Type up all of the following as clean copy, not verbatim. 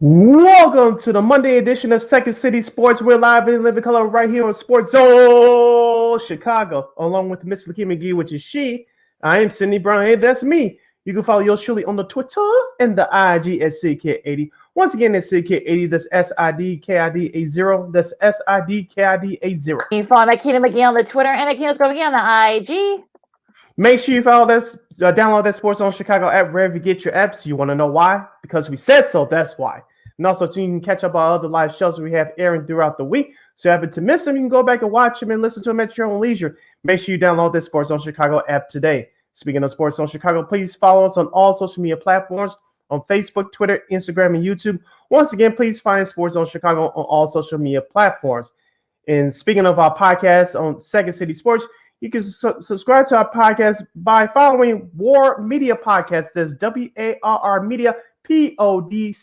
Welcome to the Monday edition of Second City Sports. We're live in living color right here on Sports Zone Chicago, along with Miss Lakeena McGee, which is she. I am Sidney Brown. Hey, that's me. You can follow yours truly on the Twitter and the IG at SidKid80. Once again, it's SidKid80. That's SIDKID80. That's SIDKID80. You can follow Lakeena McGee on the Twitter and Lakeena McGee on the IG. Make sure you follow this, download that Sports Zone Chicago app wherever you get your apps. You want to know why? Because we said so. That's why. And also, so you can catch up on other live shows we have airing throughout the week. So if you happen to miss them, you can go back and watch them and listen to them at your own leisure. Make sure you download the Sports Zone Chicago app today. Speaking of Sports Zone Chicago, please follow us on all social media platforms on Facebook, Twitter, Instagram, and YouTube. Once again, please find Sports Zone Chicago on all social media platforms. And speaking of our podcast on Second City Sports, you can subscribe to our podcast by following War Media Podcast. That's WARR Media, PODCASTS.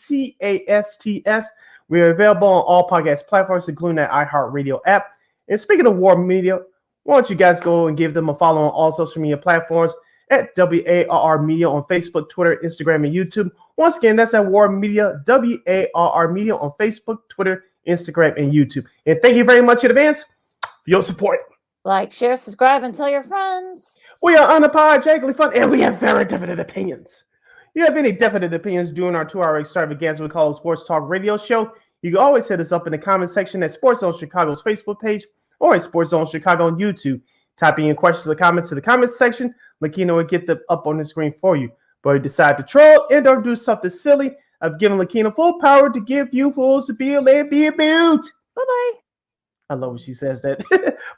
We are available on all podcast platforms, including that iHeartRadio app. And speaking of War Media, why don't you guys go and give them a follow on all social media platforms at WARR Media on Facebook, Twitter, Instagram, and YouTube. Once again, that's at War Media, WARR Media on Facebook, Twitter, Instagram, and YouTube. And thank you very much in advance for your support. Like, share, subscribe, and tell your friends. We are unapologetically fun, and we have very definite opinions. If you have any definite opinions during our 2-hour extravaganza we call a Sports Talk Radio Show, you can always hit us up in the comment section at Sports Zone Chicago's Facebook page or at Sports Zone Chicago on YouTube. Typing in questions or comments to the comment section, Lakeena will get them up on the screen for you. But if you decide to troll and or do something silly, I've given Lakeena full power to give you fools to be a Bye-bye. I love when she says that.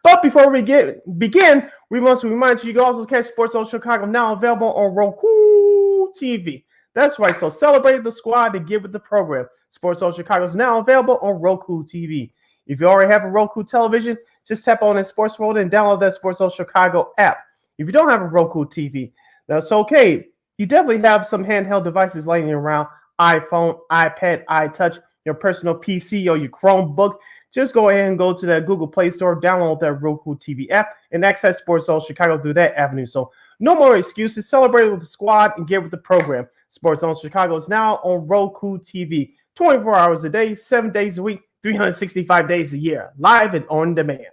But before we begin, we must remind you can also catch Sports Zone Chicago now available on Roku TV. That's right. So celebrate the squad and get with the program. Sports Zone Chicago is now available on Roku TV. If you already have a Roku television, just tap on that Sports World and download that Sports Zone Chicago app. If you don't have a Roku TV, that's okay. You definitely have some handheld devices laying around: iPhone, iPad, iTouch, your personal PC, or your Chromebook. Just go ahead and go to that Google Play Store, download that Roku TV app, and access Sports Zone Chicago through that avenue. So no more excuses. Celebrate with the squad and get with the program. Sports Zone Chicago is now on Roku TV, 24 hours a day, 7 days a week, 365 days a year, live and on demand.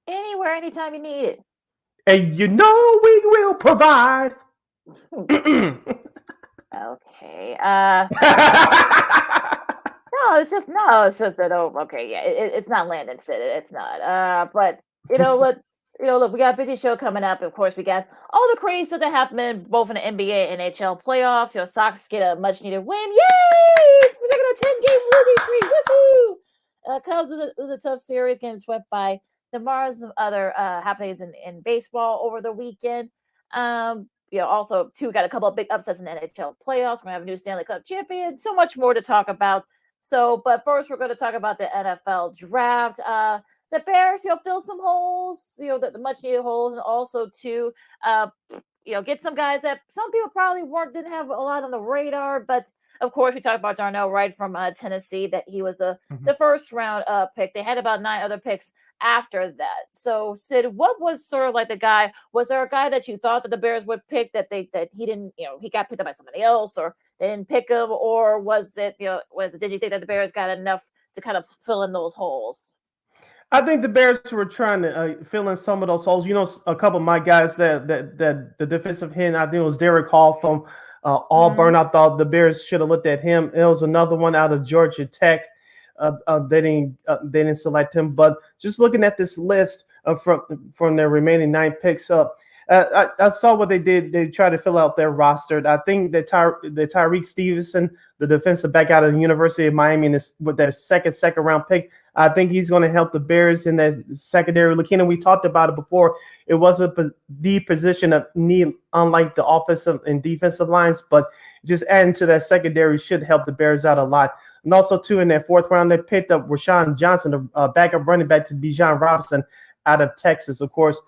Anywhere, anytime you need it. And you know we will provide. Okay. It's just that. Oh, okay, yeah. It's not Landon said it. It's not. But you know what? Look, we got a busy show coming up. Of course, we got all the crazy stuff that happened both in the NBA and NHL playoffs. Sox get a much needed win. Yay! We're taking a 10-game losing streak. Woohoo! Cubs was a tough series, getting swept by the Marlins and other happenings in baseball over the weekend. Also, too, got a couple of big upsets in the NHL playoffs. We're going to have a new Stanley Cup champion. So much more to talk about. But first, we're going to talk about the NFL draft. The Bears, fill some holes, the much-needed holes, and also, too, get some guys that some people probably didn't have a lot on the radar. But, of course, we talked about Darnell Wright from Tennessee, that he was the first-round pick. They had about 9 other picks after that. So, Sid, what was sort of like the guy? Was there a guy that you thought that the Bears would pick that he didn't, he got picked up by somebody else, or they didn't pick him? Or was it, did you think that the Bears got enough to kind of fill in those holes? I think the Bears were trying to fill in some of those holes. A couple of my guys that the defensive end, I think it was Derek Hall from Auburn. I thought the Bears should have looked at him. It was another one out of Georgia Tech. They didn't select him. But just looking at this list from their remaining 9 picks up, I saw what they did. They tried to fill out their roster. I think that Tyreek Stevenson, the defensive back out of the University of Miami, with their second round pick, I think he's going to help the Bears in that secondary. Lakeena, we talked about it before. It wasn't the position of need, unlike the offensive and defensive lines, but just adding to that secondary should help the Bears out a lot. And also, too, in that 4th round, they picked up Rashawn Johnson, the backup running back to Bijan Robinson out of Texas. Of course,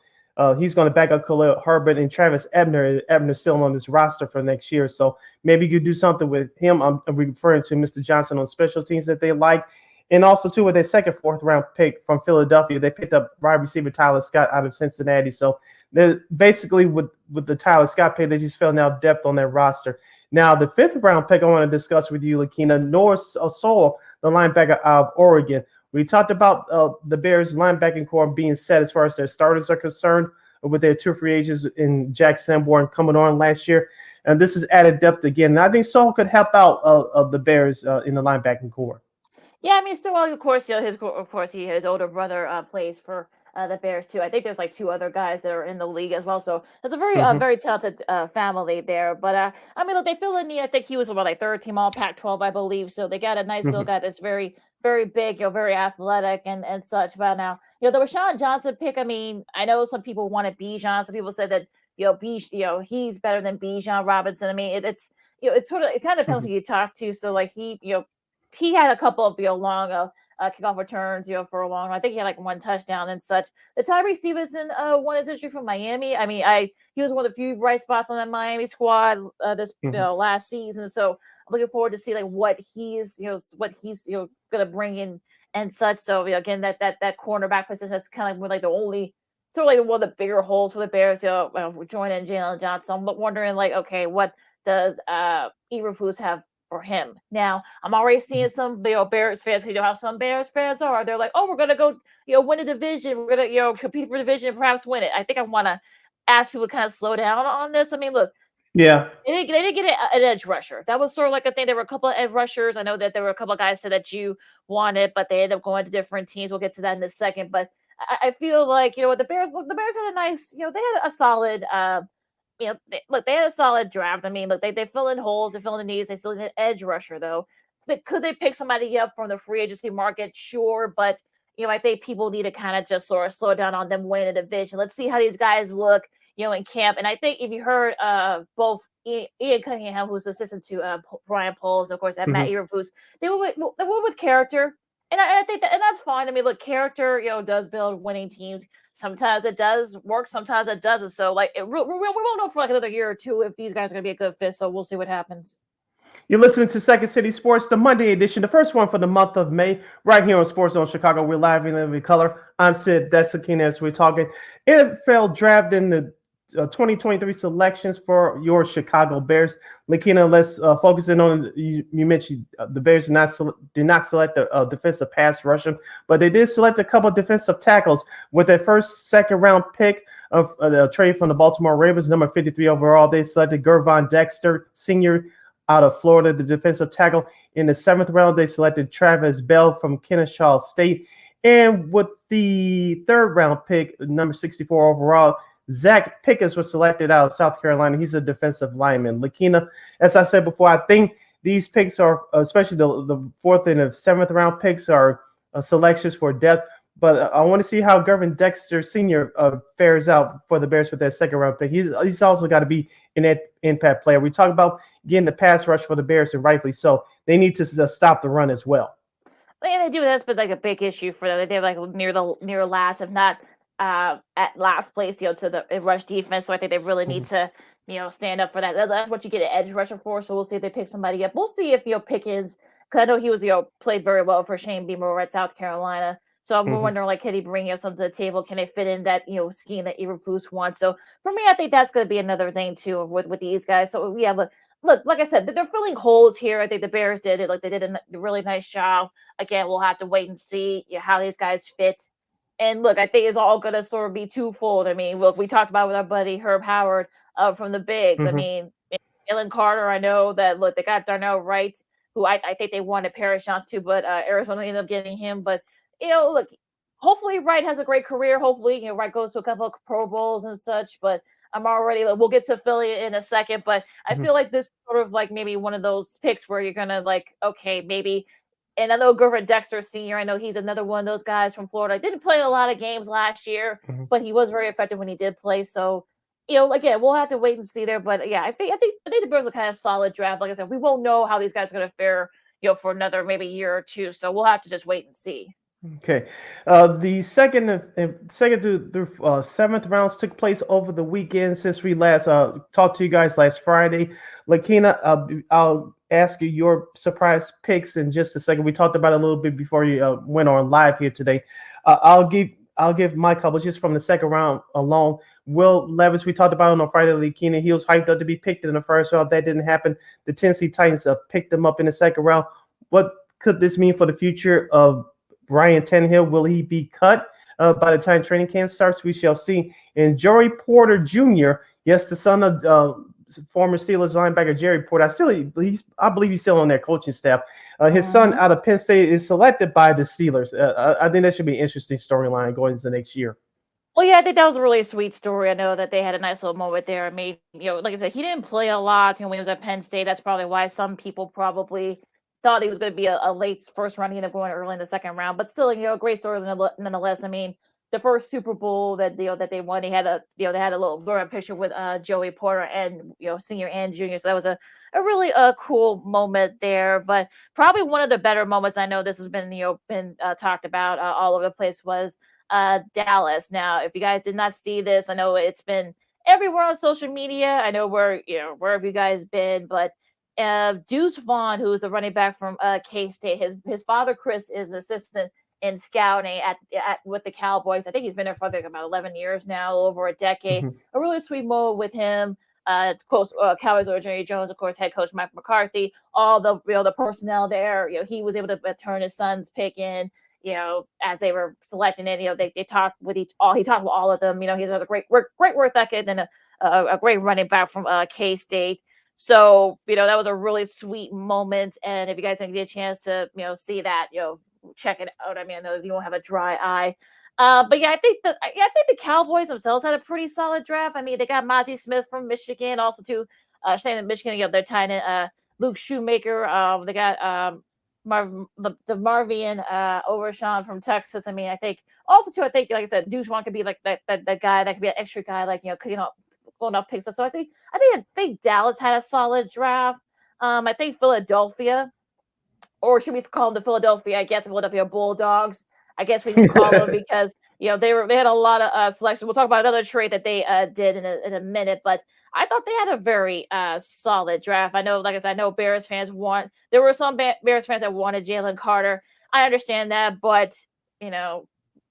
he's going to back up Khalil Herbert and Travis Ebner. Ebner's still on this roster for next year. So maybe you could do something with him. I'm referring to Mr. Johnson on special teams that they like. And also, too, with their 4th round pick from Philadelphia, they picked up wide receiver Tyler Scott out of Cincinnati. So they're basically with the Tyler Scott pick, they just filling out depth on their roster. Now, the 5th round pick I want to discuss with you, Lakeena, Noah Sewell, the linebacker out of Oregon. We talked about the Bears' linebacking core being set as far as their starters are concerned, with their 2 free agents in Jack Sanborn coming on last year. And this is added depth again. And I think Sewell could help out of the Bears in the linebacking core. Yeah, I mean, still, well, of course, his older brother plays for the Bears too. I think there's like 2 other guys that are in the league as well. So it's a very Mm-hmm. very talented family there. But I mean, look, they fill in the. I think he was about like 3rd team All Pac-12, I believe. So they got a nice little Mm-hmm. guy that's very very big, very athletic and such. But now, the Rashawn Johnson pick. I mean, I know some people wanted Bijan. Some people said that he's better than Bijan Robinson. I mean, it's it's sort of it kind of depends Mm-hmm. who you talk to. So like he had a couple of long kickoff returns, for a long. I think he had like 1 touchdown and such. The Tyree Stevenson won his injury from Miami. I mean, he was one of the few bright spots on that Miami squad this Mm-hmm. last season. So I'm looking forward to see like what he's gonna bring in and such. So again, that cornerback position that's kind of like the only sort of like one of the bigger holes for the Bears. Joining Jalen Johnson. I'm wondering like, okay, what does Eberflus have for him? Now, I'm already seeing some Bears fans. You know how some Bears fans are. They're like, "Oh, we're gonna go, win a division. We're gonna, compete for the division, and perhaps win it." I think I want to ask people to kind of slow down on this. I mean, look, Yeah. they didn't get an edge rusher. That was sort of like a thing. There were a couple of edge rushers. I know that there were a couple of guys said that you wanted, but they ended up going to different teams. We'll get to that in a second. But I feel like the Bears. Look, the Bears had a nice. They had a solid. They had a solid draft. I mean, look, they fill in holes, they fill in the needs. They still need an edge rusher, though. But could they pick somebody up from the free agency market? Sure, but I think people need to kind of just sort of slow down on them winning the division. Let's see how these guys look, in camp. And I think if you heard both Ian Cunningham, who's assistant to Brian Poles, and of course, and Matt Mm-hmm. Eberflus, they were with character. And I think and that's fine. I mean, look, character, does build winning teams. Sometimes it does work, sometimes it doesn't. So, like, we won't know for like another year or 2 if these guys are going to be a good fit. So we'll see what happens. You're listening to Second City Sports, the Monday edition, the first one for the month of May, right here on Sports Zone Chicago. We're live in every color. I'm Sid, that's Lakeena, as we're talking NFL draft in the 2023 selections for your Chicago Bears. Lakeena, let's focus in on you mentioned the Bears did not select a defensive pass rusher, but they did select a couple of defensive tackles with their second round pick of the trade from the Baltimore Ravens, number 53 overall. They selected Gervon Dexter, senior out of Florida, the defensive tackle. In the 7th round, they selected Travis Bell from Kennesaw State. And with the 3rd round pick, number 64 overall, Zach Pickens was selected out of South Carolina. He's a defensive lineman. Lakeena, as I said before, I think these picks are, especially the 4th and the 7th round picks, are selections for depth. But I want to see how Gervon Dexter Sr. Fares out for the Bears with that 2nd round pick. He's also got to be an impact player. We talk about getting the pass rush for the Bears, and rightfully so. They need to stop the run as well. Yeah, they do. That's been like a big issue for them. They're like near last, if not at last place, to the rush defense. So I think they really need to, stand up for that. That's what you get an edge rusher for. So we'll see if they pick somebody up. We'll see if Pickens, because I know he was played very well for Shane Beamer at South Carolina. So I'm wondering, like, can he bring something to the table? Can they fit in that scheme that Eberflus wants? So for me, I think that's going to be another thing too with these guys. So yeah, look, like I said, they're filling holes here. I think the Bears did it. Like, they did a really nice job. Again, we'll have to wait and see how these guys fit. And look, I think it's all going to sort of be twofold. I mean, look, we talked about with our buddy Herb Howard from the Bigs. I mean, Jalen Carter, I know that, look, they got Darnell Wright, who I think they wanted Paris Johnson too, but Arizona ended up getting him. But, look, hopefully Wright has a great career. Hopefully, Wright goes to a couple of Pro Bowls and such. But I'm already, we'll get to Philly in a second. But I feel like this is sort of like maybe one of those picks where you're going to, like, okay, maybe. And I know Gervon Dexter Sr., I know he's another one of those guys from Florida. Didn't play a lot of games last year, but he was very effective when he did play. So, again, we'll have to wait and see there. But yeah, I think the Bears are kind of solid draft. Like I said, we won't know how these guys are going to fare, for another maybe year or 2. So we'll have to just wait and see. Okay. The second through 7th rounds took place over the weekend since we last talked to you guys last Friday. Lakeena, I'll ask you your surprise picks in just a second. We talked about it a little bit before you went on live here today. I'll give my couple just from the second round alone. Will Levis, we talked about him on Friday, Lakeena. He was hyped up to be picked in the first round. That didn't happen. The Tennessee Titans picked him up in the second round. What could this mean for the future of Ryan Tannehill? Will he be cut by the time training camp starts? We shall see. And Joey Porter Jr., yes, the son of former Steelers linebacker Jerry Porter. I believe he's still on their coaching staff. His son out of Penn State is selected by the Steelers. I think that should be an interesting storyline going into next year. Well, yeah, I think that was a really sweet story. I know that they had a nice little moment there. I mean, like I said, he didn't play a lot, when he was at Penn State. That's probably why some people probably thought he was going to be a late first round. He ended up going early in the second round. But still, a great story nonetheless. I mean, the first Super Bowl that that they won, they had a little blur picture with Joey Porter and senior and junior. So that was a really cool moment there. But probably one of the better moments, I know this has been been talked about all over the place, was Dallas. Now, if you guys did not see this, I know it's been everywhere on social media. I know wherever you guys been, but Deuce Vaughn, who is the running back from K-State, his father Chris is an assistant in scouting at with the Cowboys. I think he's been there for about 11 years now, over a decade. A really sweet moment with him. Of course, Cowboys owner Jerry Jones, of course, head coach Mike McCarthy, all the the personnel there. He was able to turn his son's pick in. As they were selecting it, they talked with he talked with all of them. He's a great work ethic and a great running back from K-State. So, that was a really sweet moment. And if you guys didn't get a chance to, see that, check it out. I mean, I know you won't have a dry eye. But yeah, I think the Cowboys themselves had a pretty solid draft. I mean, they got Mozzie Smith from Michigan, also too, staying in Michigan, they're tight end, Luke Shoemaker. They got DeMarvion Overshawn from Texas. I mean, I think also too, like I said, Deuce Vaughn could be like that guy that could be an extra guy, like going up picks. So I think Dallas had a solid draft. I think Philadelphia, or should we call them the Philadelphia Bulldogs? I guess we can call them because they had a lot of selection. We'll talk about another trade that they did in a minute, but I thought they had a very solid draft. I know, like I said, I know Bears fans there were some Bears fans that wanted Jalen Carter. I understand that, but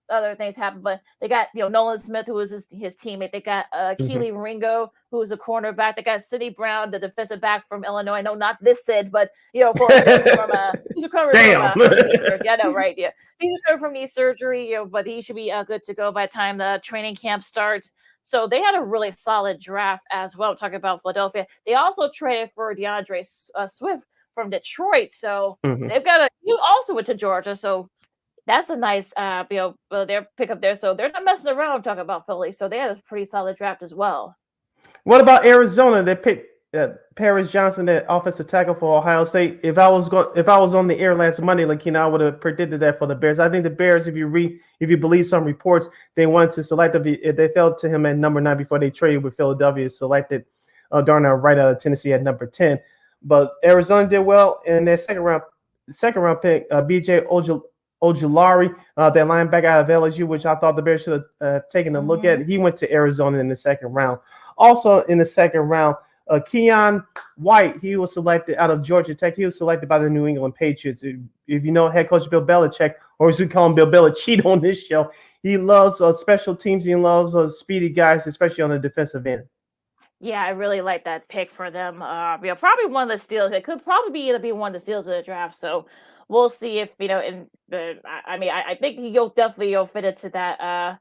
other things happened. But they got Nolan Smith, who was his teammate. They got Keely Ringo, who was a cornerback. They got Sidney Brown, the defensive back from Illinois. No, not this Sid, but of course from he's recovered from knee surgery. I know, right? Yeah, he's recovered from knee surgery. But he should be good to go by the time the training camp starts. So they had a really solid draft as well. Talking about Philadelphia, they also traded for DeAndre Swift from Detroit. So they've got you also went to Georgia. So that's a nice their pickup there. So they're not messing around talking about Philly. So they had a pretty solid draft as well. What about Arizona? They picked Paris Johnson, that offensive tackle for Ohio State. If I was on the air last Monday, I would have predicted that for the Bears. I think the Bears, if you believe some reports, they wanted to select him. They fell to him at number 9 before they traded with Philadelphia, selected Darnell right out of Tennessee at number 10. But Arizona did well in their second round pick, BJ Ojulari, that linebacker out of LSU, which I thought the Bears should have taken a look at. He went to Arizona in the second round. Also in the second round, Keon White, he was selected out of Georgia Tech. He was selected by the New England Patriots. If you know head coach Bill Belichick, or as we call him Bill Belichick on this show, he loves special teams. He loves speedy guys, especially on the defensive end. Yeah, I really like that pick for them. Probably one of the steals. It could probably be one of the steals of the draft. So we'll see if I think he'll definitely fit into that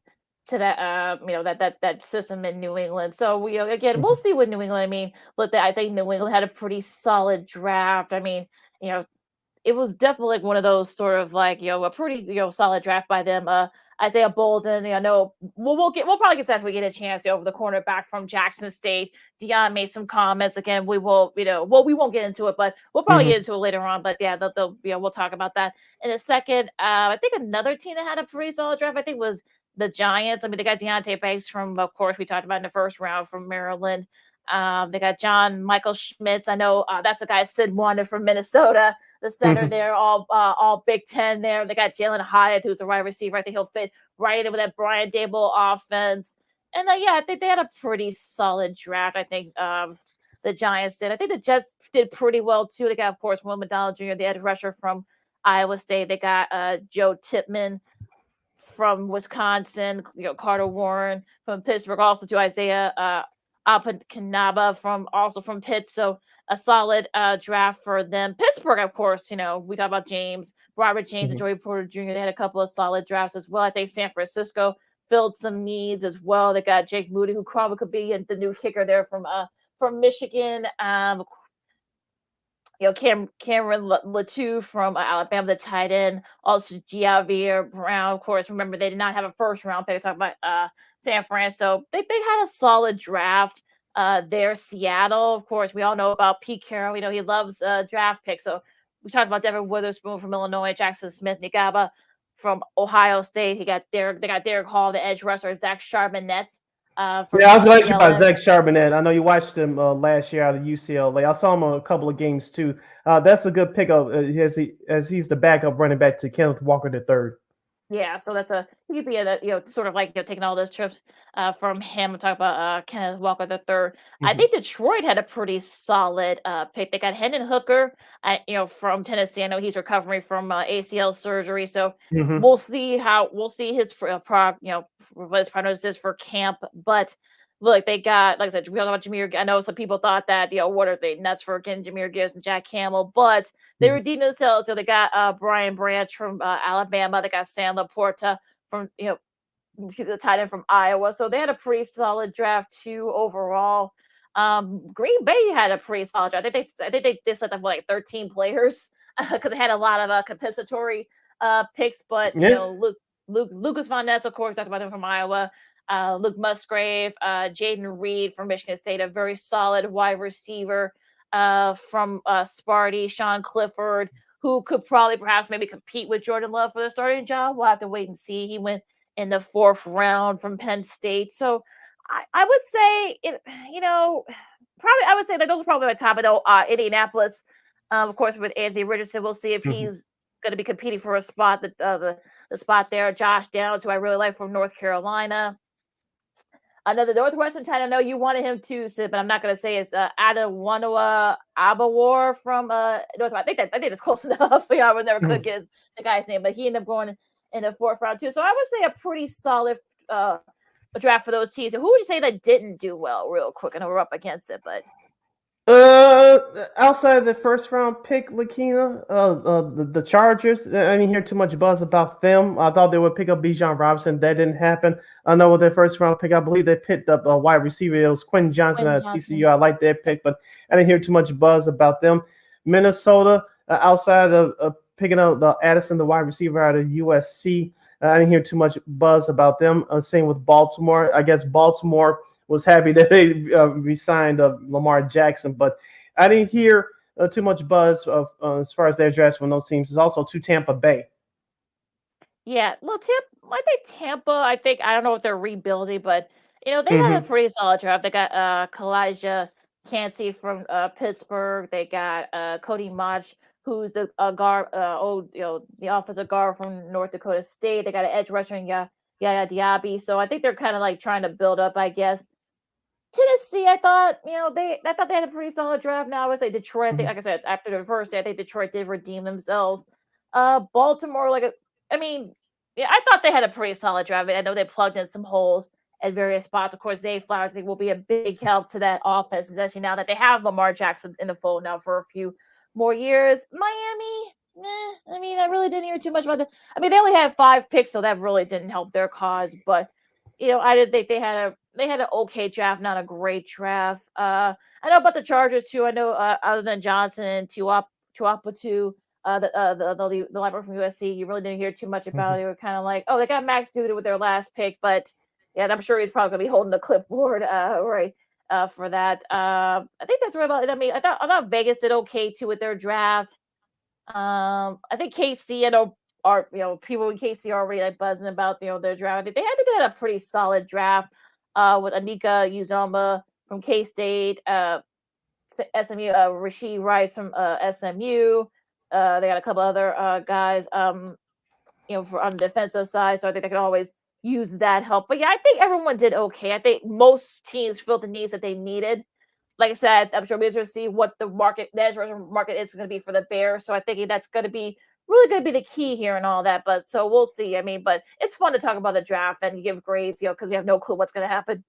that system in New England. So we'll see with New England. I mean, look, I think New England had a pretty solid draft. I mean, it was definitely like one of those sort of like a pretty solid draft by them. Isaiah Bolden, I know we'll probably get to that if we get a chance over the cornerback from Jackson State. Dion made some comments. Again, we will we won't get into it, but we'll probably get into it later on. But yeah, we'll talk about that in a second. I think another team that had a pretty solid draft, I think, was the Giants. I mean, they got Deontay Banks from, of course, we talked about in the first round from Maryland. They got John Michael Schmitz. I know that's the guy Sid wanted from Minnesota, the center there, all Big Ten there. They got Jalen Hyatt, who's a wide receiver. I think he'll fit right in with that Brian Dable offense. And I think they had a pretty solid draft. I think the Giants did. I think the Jets did pretty well too. They got, of course, Will McDonald Jr., the edge rusher from Iowa State. They got Joe Tippmann from Wisconsin, Carter Warren from Pittsburgh, also to Isaiah Apakanaba from Pitt. So a solid draft for them. Pittsburgh, of course, we talk about Robert James, and Joey Porter Jr. They had a couple of solid drafts as well. I think San Francisco filled some needs as well. They got Jake Moody, who probably could be the new kicker there from Michigan. Cameron Latu from Alabama, the tight end. Also, Javier Brown, of course. Remember, they did not have a first round pick. Talking about San Fran. So they had a solid draft there. Seattle, of course, we all know about Pete Carroll. He loves draft picks. So we talked about Devin Witherspoon from Illinois, Jackson Smith-Njigba from Ohio State. They got Derek Hall, the edge rusher, Zach Charbonnet. I was going to ask you about Zach Charbonnet. I know you watched him last year out of UCLA. I saw him a couple of games too. That's a good pickup as he's the backup running back to Kenneth Walker III. Yeah, so he could be sort of like taking all those trips from him. Talk about Kenneth Walker III. I think Detroit had a pretty solid pick. They got Hendon Hooker, from Tennessee. I know he's recovering from ACL surgery, so we'll see his what his prognosis for camp. But look, they got, like I said, we all know about Jahmyr. I know some people thought that, what are they nuts for getting Jahmyr Gibbs and Jack Campbell, but they redeemed themselves. So they got Brian Branch from Alabama. They got Sam Laporta from, the tight end from Iowa. So they had a pretty solid draft too overall. Green Bay had a pretty solid draft. I think they set up like 13 players because they had a lot of compensatory picks. But Lucas Von Ness, of course, talked about him from Iowa. Luke Musgrave, Jaden Reed from Michigan State, a very solid wide receiver from Sparty, Sean Clifford, who could probably perhaps maybe compete with Jordan Love for the starting job. We'll have to wait and see. He went in the 4th round from Penn State. So I would say, probably I would say that those are probably my top of Indianapolis. Of course, with Anthony Richardson, we'll see if he's going to be competing for a spot, the spot there. Josh Downs, who I really like from North Carolina. Another Northwestern tight. I know you wanted him to, Sid, but I'm not going to say it's Adewale Abawar from North. I think it's close enough. I would never could get the guy's name, but he ended up going in the 4th round too. So I would say a pretty solid draft for those teams. And who would you say that didn't do well, real quick? I know we're up against it, but outside of the 1st round pick, Lakeena, the Chargers, I didn't hear too much buzz about them. I thought they would pick up Bijan Robinson. That didn't happen. I know with their 1st round pick, I believe they picked up a wide receiver. It was Quentin Johnson at TCU. I like their pick, but I didn't hear too much buzz about them. Minnesota, outside of picking up the Addison, the wide receiver out of USC, I didn't hear too much buzz about them. Same with Baltimore. I guess Baltimore was happy that they re-signed Lamar Jackson, but I didn't hear too much buzz of as far as their drafts from those teams. It's also to Tampa Bay. Yeah, well, Tampa. I don't know if they're rebuilding, but they had a pretty solid draft. They got Kalijah Cansey from Pittsburgh. They got Cody Mauch, who's the guard, the offensive guard from North Dakota State. They got an edge rusher in Yaya Diaby. So I think they're kind of like trying to build up, I guess. Tennessee, I thought they had a pretty solid draft. Now I would say Detroit. I think, like I said, after the first day, I think Detroit did redeem themselves. Baltimore, I thought they had a pretty solid draft. I know they plugged in some holes at various spots. Of course, Zay Flowers, I think, will be a big help to that offense, especially now that they have Lamar Jackson in the fold now for a few more years. Miami, I really didn't hear too much about that. They only had 5 picks, so that really didn't help their cause. But I didn't think they had an okay draft, not a great draft. I know about the Chargers too. I know other than Johnson and Tuapatu, the linebacker from USC, you really didn't hear too much about. They were kind of like, they got Max Duda with their last pick, but yeah, I'm sure he's probably gonna be holding the clipboard for that. I think that's right about it. I thought Vegas did okay too with their draft. I think KC, I know people in KC are already like buzzing about their draft. They had a pretty solid draft with Anika Uzoma from K-State, SMU, Rasheed Rice from SMU. They got a couple other guys for on the defensive side, so I think they could always use that help. But yeah, I think everyone did okay. I think most teams filled the needs that they needed. Like I said, I'm sure we're going to see what the edge rusher market is going to be for the Bears. So I think that's going to be really going to be the key here and all that. But so we'll see. I mean, but it's fun to talk about the draft and give grades, because we have no clue what's going to happen.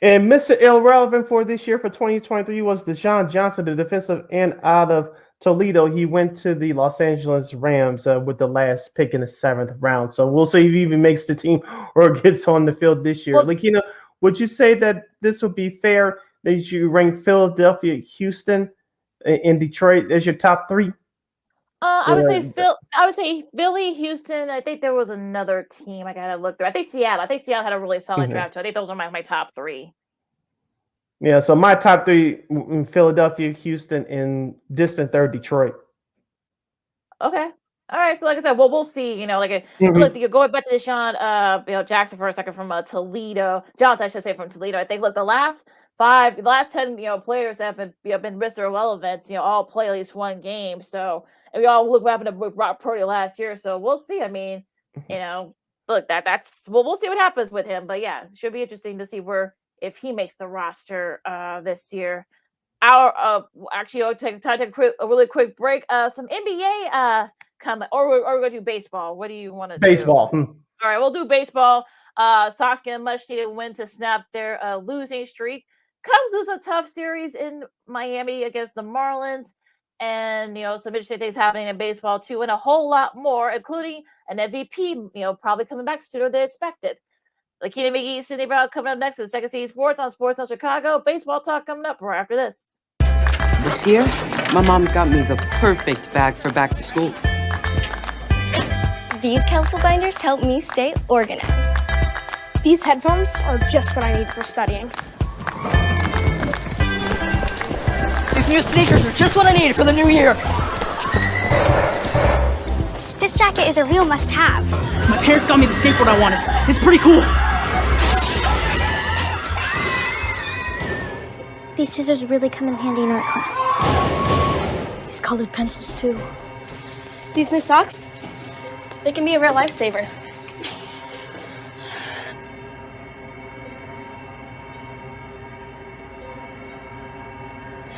And Mr. Irrelevant for this year for 2023 was Deshaun Johnson, the defensive end out of Toledo. He went to the Los Angeles Rams with the last pick in the 7th round. So we'll see if he even makes the team or gets on the field this year. Lakeena, would you say that this would be fair that you rank Philadelphia, Houston, and Detroit as your top 3? I would say Philly, Houston. I think there was another team I gotta look through. I think Seattle. had a really solid draft. So I think those are my top 3. Yeah, so my top 3 in Philadelphia, Houston, and distant third, Detroit. Okay. All right. So like I said, we'll see. Look, you're going back to Deshaun, Jackson for a second from Toledo. Johnson, I should say, from Toledo. I think, look, the last 10, players that have been Mr. Irrelevant, all play at least one game. So, and we all look what happened to Brock Purdy last year. So we'll see. I mean, look, we'll see what happens with him. But yeah, it should be interesting to see if he makes the roster this year. Actually, I'll take a really quick break. Some NBA comment, or we're going to do baseball. What do you want to do? Baseball. All right, we'll do baseball. Sox get a much-needed win to snap their losing streak. Cubs lose a tough series in Miami against the Marlins. And, some interesting things happening in baseball, too, and a whole lot more, including an MVP, probably coming back sooner than expected. Lakeena McGee, Sidney Brown coming up next in Second City Sports on Sports on Chicago. Baseball talk coming up right after this. This year, my mom got me the perfect bag for back to school. These colorful binders help me stay organized. These headphones are just what I need for studying. These new sneakers are just what I need for the new year. This jacket is a real must-have. My parents got me the skateboard I wanted. It's pretty cool. These scissors really come in handy in art class. These colored pencils, too. These new socks, they can be a real lifesaver.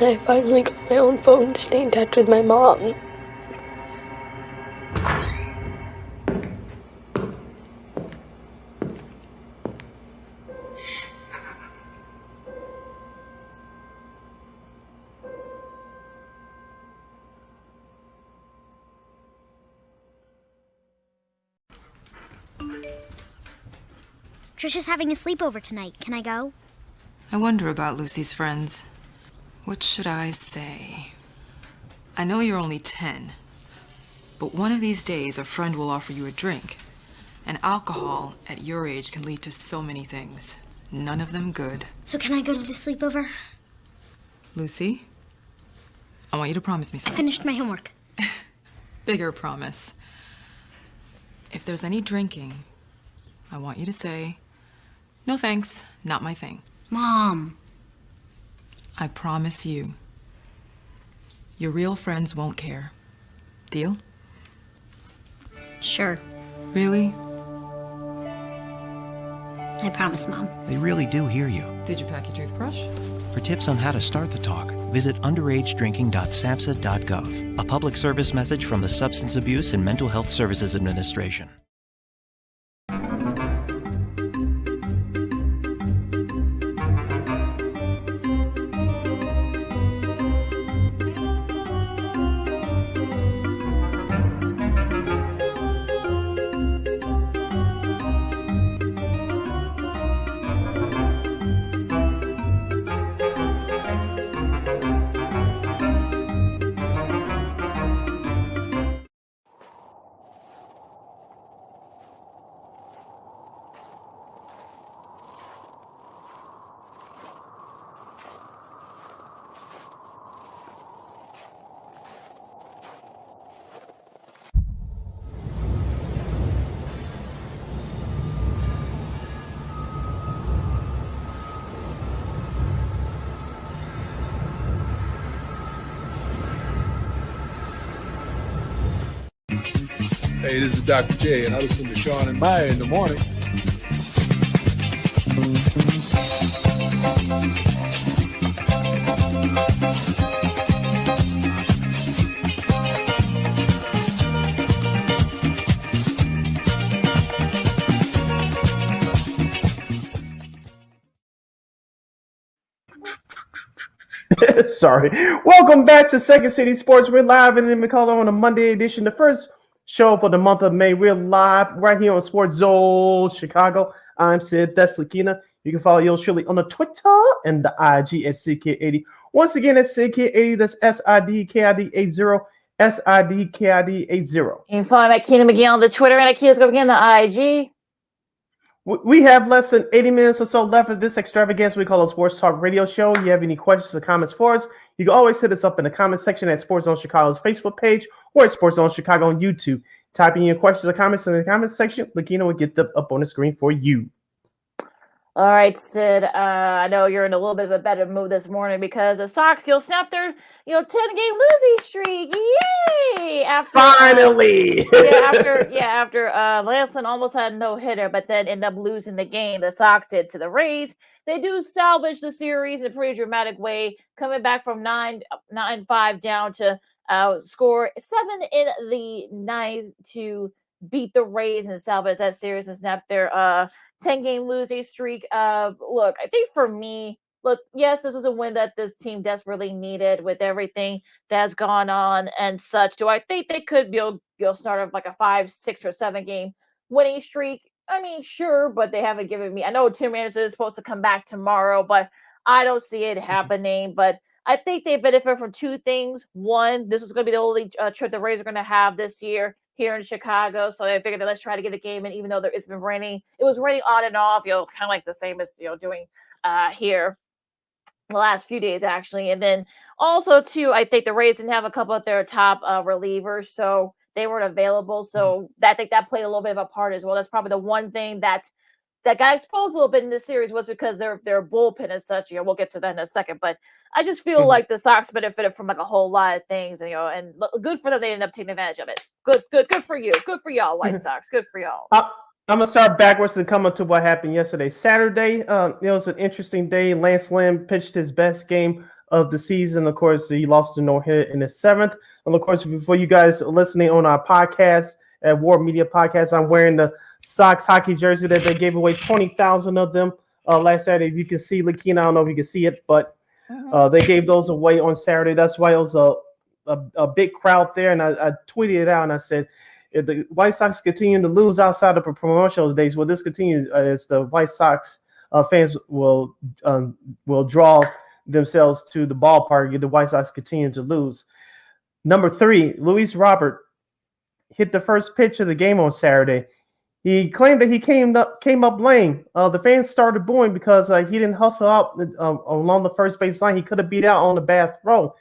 I finally got my own phone to stay in touch with my mom. Trisha's having a sleepover tonight. Can I go? I wonder about Lucy's friends. What should I say? I know you're only 10, but one of these days a friend will offer you a drink. And alcohol at your age can lead to so many things. None of them good. So can I go to the sleepover? Lucy, I want you to promise me I something. finished my homework. Bigger promise. If there's any drinking, I want you to say, "No thanks, not my thing." Mom. I promise you. Your real friends won't care. Deal? Sure. Really? I promise, Mom. They really do hear you. Did you pack your toothbrush? For tips on how to start the talk, visit underagedrinking.samhsa.gov, a public service message from the Substance Abuse and Mental Health Services Administration. Hey, this is Dr. J, and I listen to Sean and Maya in the morning. Sorry. Welcome back to Second City Sports. We're live in the McCullough on a Monday edition, the first show for the month of May. We're live right here on Sports Zone Chicago. I'm Sid, that's Lakeena. You can follow yours truly on the Twitter and the IG at SidKid80. Once again, that's SidKid80. That's SIDKID80. SIDKID80. You can follow me at Keena McGee on the Twitter and at Keena McGee on the IG. We have less than 80 minutes or so left of this extravaganza we call a Sports Talk Radio Show. If you have any questions or comments for us, you can always hit us up in the comment section at Sports Zone Chicago's Facebook page or at Sports Zone Chicago on YouTube. Type in your questions or comments in the comment section. Lakeena will get them up on the screen for you. All right, Sid. I know you're in a little bit of a better mood this morning because the Sox, snapped their, 10-game losing streak. Yay! Finally. After Lancelin almost had no hitter, but then ended up losing the game. The Sox did to the Rays. They do salvage the series in a pretty dramatic way, coming back from 9-5 down to score 7 in the ninth to beat the Rays and salvage that series and snap their 10-game losing streak. Look, I think for me, yes, this was a win that this team desperately needed with everything that's gone on and such. Do I think they could start off like a 5, 6, or 7 game winning streak? I mean, sure, but they haven't given me. I know Tim Anderson is supposed to come back tomorrow, but I don't see it happening. But I think they benefit from two things. One, this is going to be the only trip the Rays are going to have this year here in Chicago, so I figured that let's try to get the game in, even though it's been raining. It was raining on and off, kind of like the same as doing here the last few days actually. And then also too, I think the Rays didn't have a couple of their top relievers, so they weren't available. So I think that played a little bit of a part as well. That's probably the one thing that got exposed a little bit in this series was because their bullpen as such. We'll get to that in a second, but I just feel like the Sox benefited from like a whole lot of things, and good for them. They ended up taking advantage of it. Good for you. Good for y'all, White Sox. Good for y'all. I'm gonna start backwards and come up to what happened yesterday. Saturday, it was an interesting day. Lance Lynn pitched his best game of the season. Of course, he lost a no-hitter in the 7th. And of course, for you guys listening on our podcast at War Media Podcast, I'm wearing the Sox hockey jersey that they gave away 20,000 of them last Saturday. If you can see Lakeena, I don't know if you can see it, but they gave those away on Saturday. That's why it was a big crowd there. And I tweeted it out and I said, if the White Sox continue to lose outside of the promotional days, well, this continues as the White Sox fans will draw themselves to the ballpark if the White Sox continue to lose. Number 3, Luis Robert hit the first pitch of the game on Saturday. He claimed that he came up lame. The fans started booing because he didn't hustle up along the first base line. He could have beat out on the bad throw.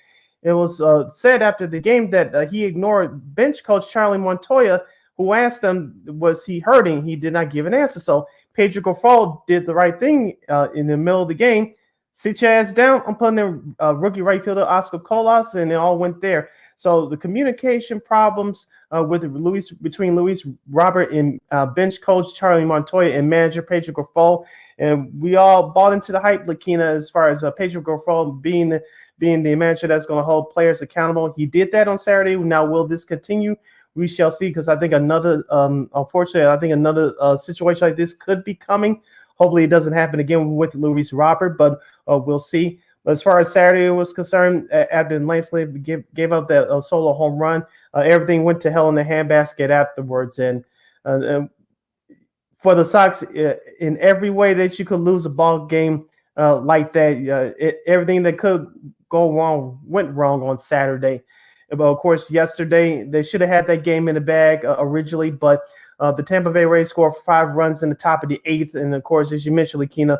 It was said after the game that he ignored bench coach Charlie Montoya, who asked him, was he hurting? He did not give an answer. So Pedro Grifol did the right thing in the middle of the game. Sit your ass down. I'm putting in rookie right fielder Oscar Colas, and it all went there. So the communication problems between Luis Robert and bench coach Charlie Montoya and manager Pedro Grifol, and we all bought into the hype, Lakeena, as far as Pedro Grifol being the manager that's going to hold players accountable. He did that on Saturday. Now, will this continue? We shall see, because I think unfortunately, another situation like this could be coming. Hopefully, it doesn't happen again with Luis Robert, but we'll see. But as far as Saturday was concerned, after Lance Lynn gave up that solo home run, everything went to hell in the handbasket afterwards. And for the Sox, in every way that you could lose a ball game like that, everything that could go wrong went wrong on Saturday. But of course, yesterday they should have had that game in the bag originally, but the Tampa Bay Rays scored 5 runs in the top of the 8th, and of course, as you mentioned, Lakeena,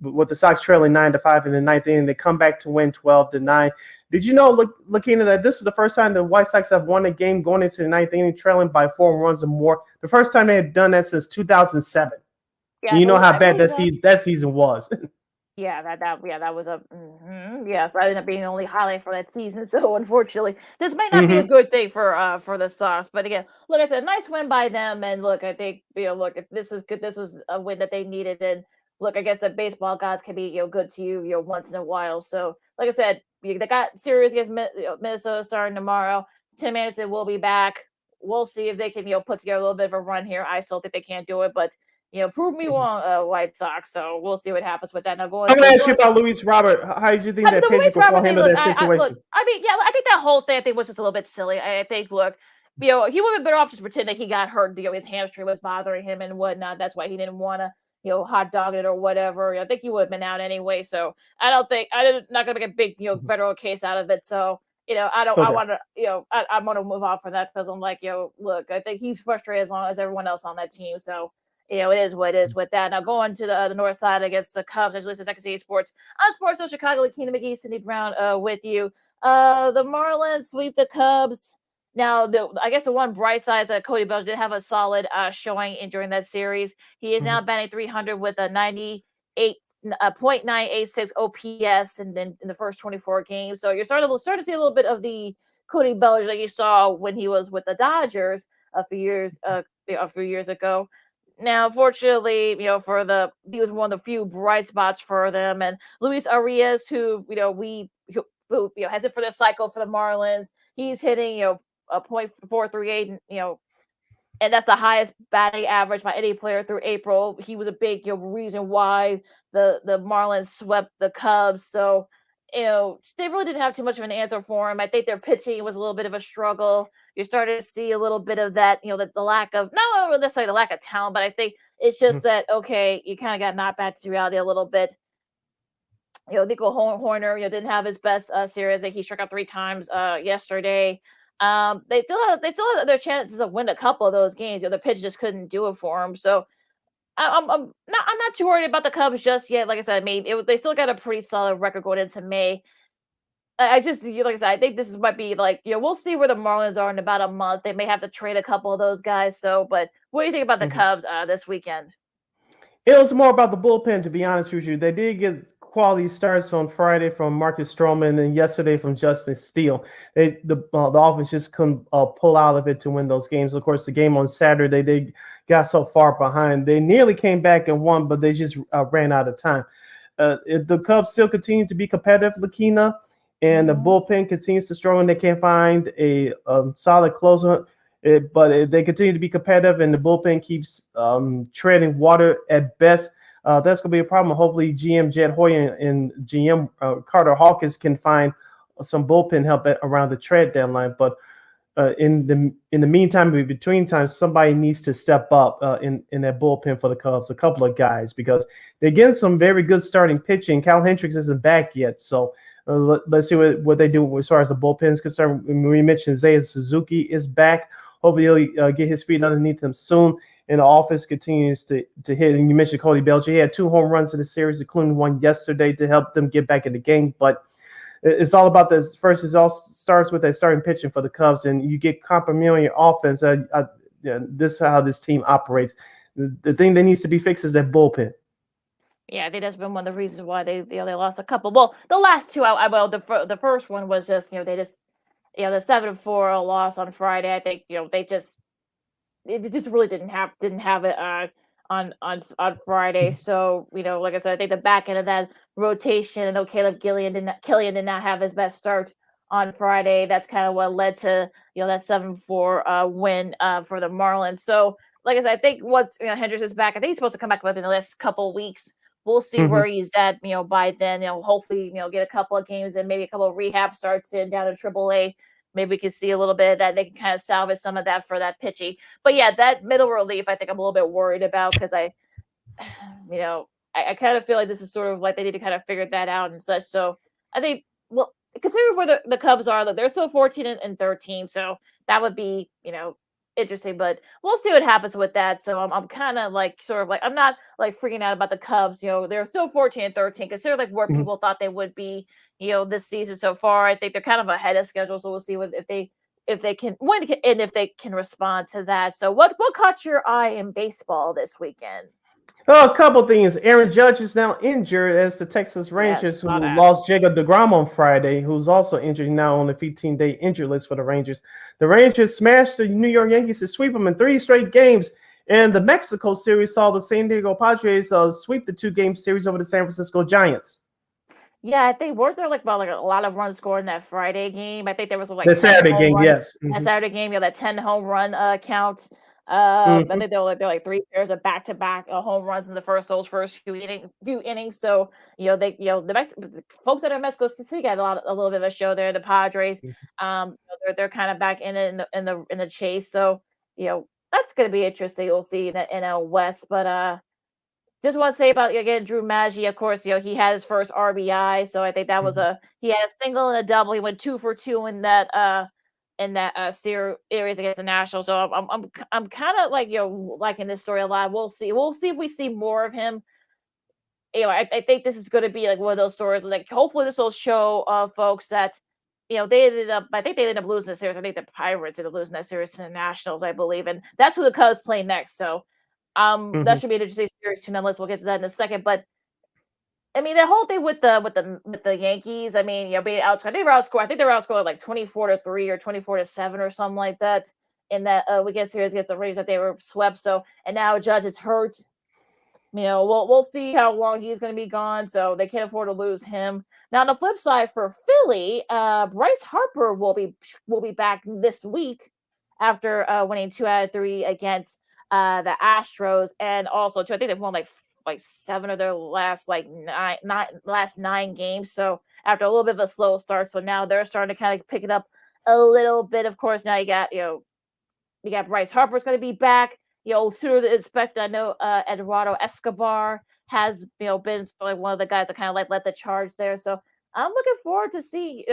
with the Sox trailing 9-5 in the 9th inning, they come back to win 12-9. Did you know, Lakeena, that this is the first time the White Sox have won a game going into the 9th inning trailing by 4 runs or more? The first time they had done that since 2007. Yeah, you know how bad that season was. Yeah, that was a so I ended up being the only highlight for that season. So unfortunately, this might not be a good thing for the Sox. But again, look, I said, nice win by them. And look, I think this is good. This was a win that they needed. And look, I guess the baseball guys can be good to you once in a while. So like I said, they got series against Minnesota starting tomorrow. Tim Anderson will be back. We'll see if they can put together a little bit of a run here. I still think they can't do it, but prove me wrong, White Sox. So we'll see what happens with that. Now I'm going to ask you about Luis Robert. How did you think that pitching could handle that situation? I think that whole thing I think was just a little bit silly. I think, look, he would have been better off just pretending he got hurt. His hamstring was bothering him and whatnot. That's why he didn't want to, hot dog it or whatever. I think he would have been out anyway. So I'm not going to make a big, federal case out of it. So, I want to, I want to move off from that because I'm like, look, I think he's frustrated as long as everyone else on that team. So, it is what it is with that. Now going to the north side against the Cubs, as listed Second City Sports on Sports Zone Chicago. Lakeena McGee, Cindy Brown with you. The Marlins sweep the Cubs. Now, I guess the one bright side is that Cody Bellinger did have a solid showing during that series. He is now batting 300 with a .986 OPS, and then in the first 24 games. So you're starting to see a little bit of the Cody Bellinger that you saw when he was with the Dodgers a few years ago. Now, fortunately, he was one of the few bright spots for them. And Luis Arias, who has it for the cycle for the Marlins, he's hitting, a .438, and that's the highest batting average by any player through April. He was a big, reason why the Marlins swept the Cubs. So, they really didn't have too much of an answer for him. I think their pitching was a little bit of a struggle. You're starting to see a little bit of that, the lack of, not necessarily the lack of talent, but I think it's just that, okay, you kind of got knocked back to reality a little bit. Nico Horner, didn't have his best series. He struck out 3 times yesterday. They still had their chances of winning a couple of those games. The pitch just couldn't do it for them. So I'm not too worried about the Cubs just yet. Like I said, they still got a pretty solid record going into May. I just, like I said, I think this might be like, we'll see where the Marlins are in about a month. They may have to trade a couple of those guys. So, but what do you think about the Cubs this weekend? It was more about the bullpen, to be honest with you. They did get quality starts on Friday from Marcus Stroman and yesterday from Justin Steele. The offense just couldn't pull out of it to win those games. Of course, the game on Saturday, they got so far behind. They nearly came back and won, but they just ran out of time. The Cubs still continue to be competitive, Lakeena, and the bullpen continues to struggle, and they can't find a solid closer. But they continue to be competitive, and the bullpen keeps treading water at best. That's going to be a problem. Hopefully, GM Jed Hoyer and GM Carter Hawkins can find some bullpen help around the trade deadline. But in the meantime, in between times, somebody needs to step up in that bullpen for the Cubs. A couple of guys, because they're getting some very good starting pitching. Cal Hendricks isn't back yet, so let's see what they do as far as the bullpen is concerned. We mentioned Seiya Suzuki is back. Hopefully, he'll get his feet underneath him soon. And the offense continues to hit. And you mentioned Cody Bellinger. He had 2 home runs in the series, including one yesterday to help them get back in the game. But it's all about this. First, it all starts with that starting pitching for the Cubs, and you get compromise on your offense. This is how this team operates. The thing that needs to be fixed is that bullpen. Yeah, I think that's been one of the reasons why they lost a couple. Well, the last 2, the first one was just the 7-4 loss on Friday. I think it just really didn't have it on Friday. So like I said, I think the back end of that rotation, I know Killian did not have his best start on Friday. That's kind of what led to that 7-4 win for the Marlins. So like I said, I think once Hendricks is back, I think he's supposed to come back within the last couple of weeks. We'll see where he's at, by then. Hopefully, get a couple of games and maybe a couple of rehab starts in down in AAA. Maybe we can see a little bit of that. They can kind of salvage some of that for that pitching. But yeah, that middle relief, I think I'm a little bit worried about because I kind of feel like this is sort of like they need to kind of figure that out and such. So I think, well, considering where the Cubs are, they're still 14 and 13. So that would be, interesting, but we'll see what happens with that. So I'm kind of like I'm not like freaking out about the Cubs. They're still 14 and 13. Consider like where people thought they would be, this season so far. I think they're kind of ahead of schedule. So we'll see if they can win and if they can respond to that. So what caught your eye in baseball this weekend? Well, a couple things. Aaron Judge is now injured as the Texas Rangers, who lost Jacob deGrom on Friday, who's also injured now on the 15-day injury list for the Rangers. The Rangers smashed the New York Yankees to sweep them in 3 straight games. And the Mexico series saw the San Diego Padres sweep the 2-game series over the San Francisco Giants. Yeah, I think weren't there a lot of runs scored in that Friday game. I think there was the Saturday game, yes. That Saturday game, that 10 home run count. I think they're like 3 pairs of back-to-back home runs in those first few innings. So the folks that are in Mexico City got a little bit of a show there. The Padres, they're kind of back in the chase. So that's going to be interesting. We'll see in the NL West, but just want to say about again Drew Maggi. Of course, he had his first RBI, so I think that was he had a single and a double. He went 2 for 2 in that series against the Nationals. So I'm kind of like liking this story a lot. We'll see if we see more of him. I think this is going to be like one of those stories. Like hopefully this will show folks that they ended up. I think they ended up losing the series. I think the Pirates ended up losing that series to the Nationals, I believe, and that's who the Cubs play next. So. That should be an interesting series too. Nonetheless, we'll get to that in a second. But I mean, the whole thing with the Yankees. I mean, being outscored. They were outscored. I think they were outscored like 24-3 or 24-7 or something like that in that weekend series against the Rangers that they were swept. So and now Judge is hurt. We'll see how long he's going to be gone. So they can't afford to lose him. Now on the flip side for Philly, Bryce Harper will be back this week after winning 2 out of 3 against the Astros, and also too, I think they've won like 7 of their last last 9 games. So after a little bit of a slow start, so now they're starting to kind of pick it up a little bit. Of course, now you got Bryce Harper's going to be back. Sooner than expected. I know Eduardo Escobar has been like one of the guys that kind of like led the charge there. So I'm looking forward to see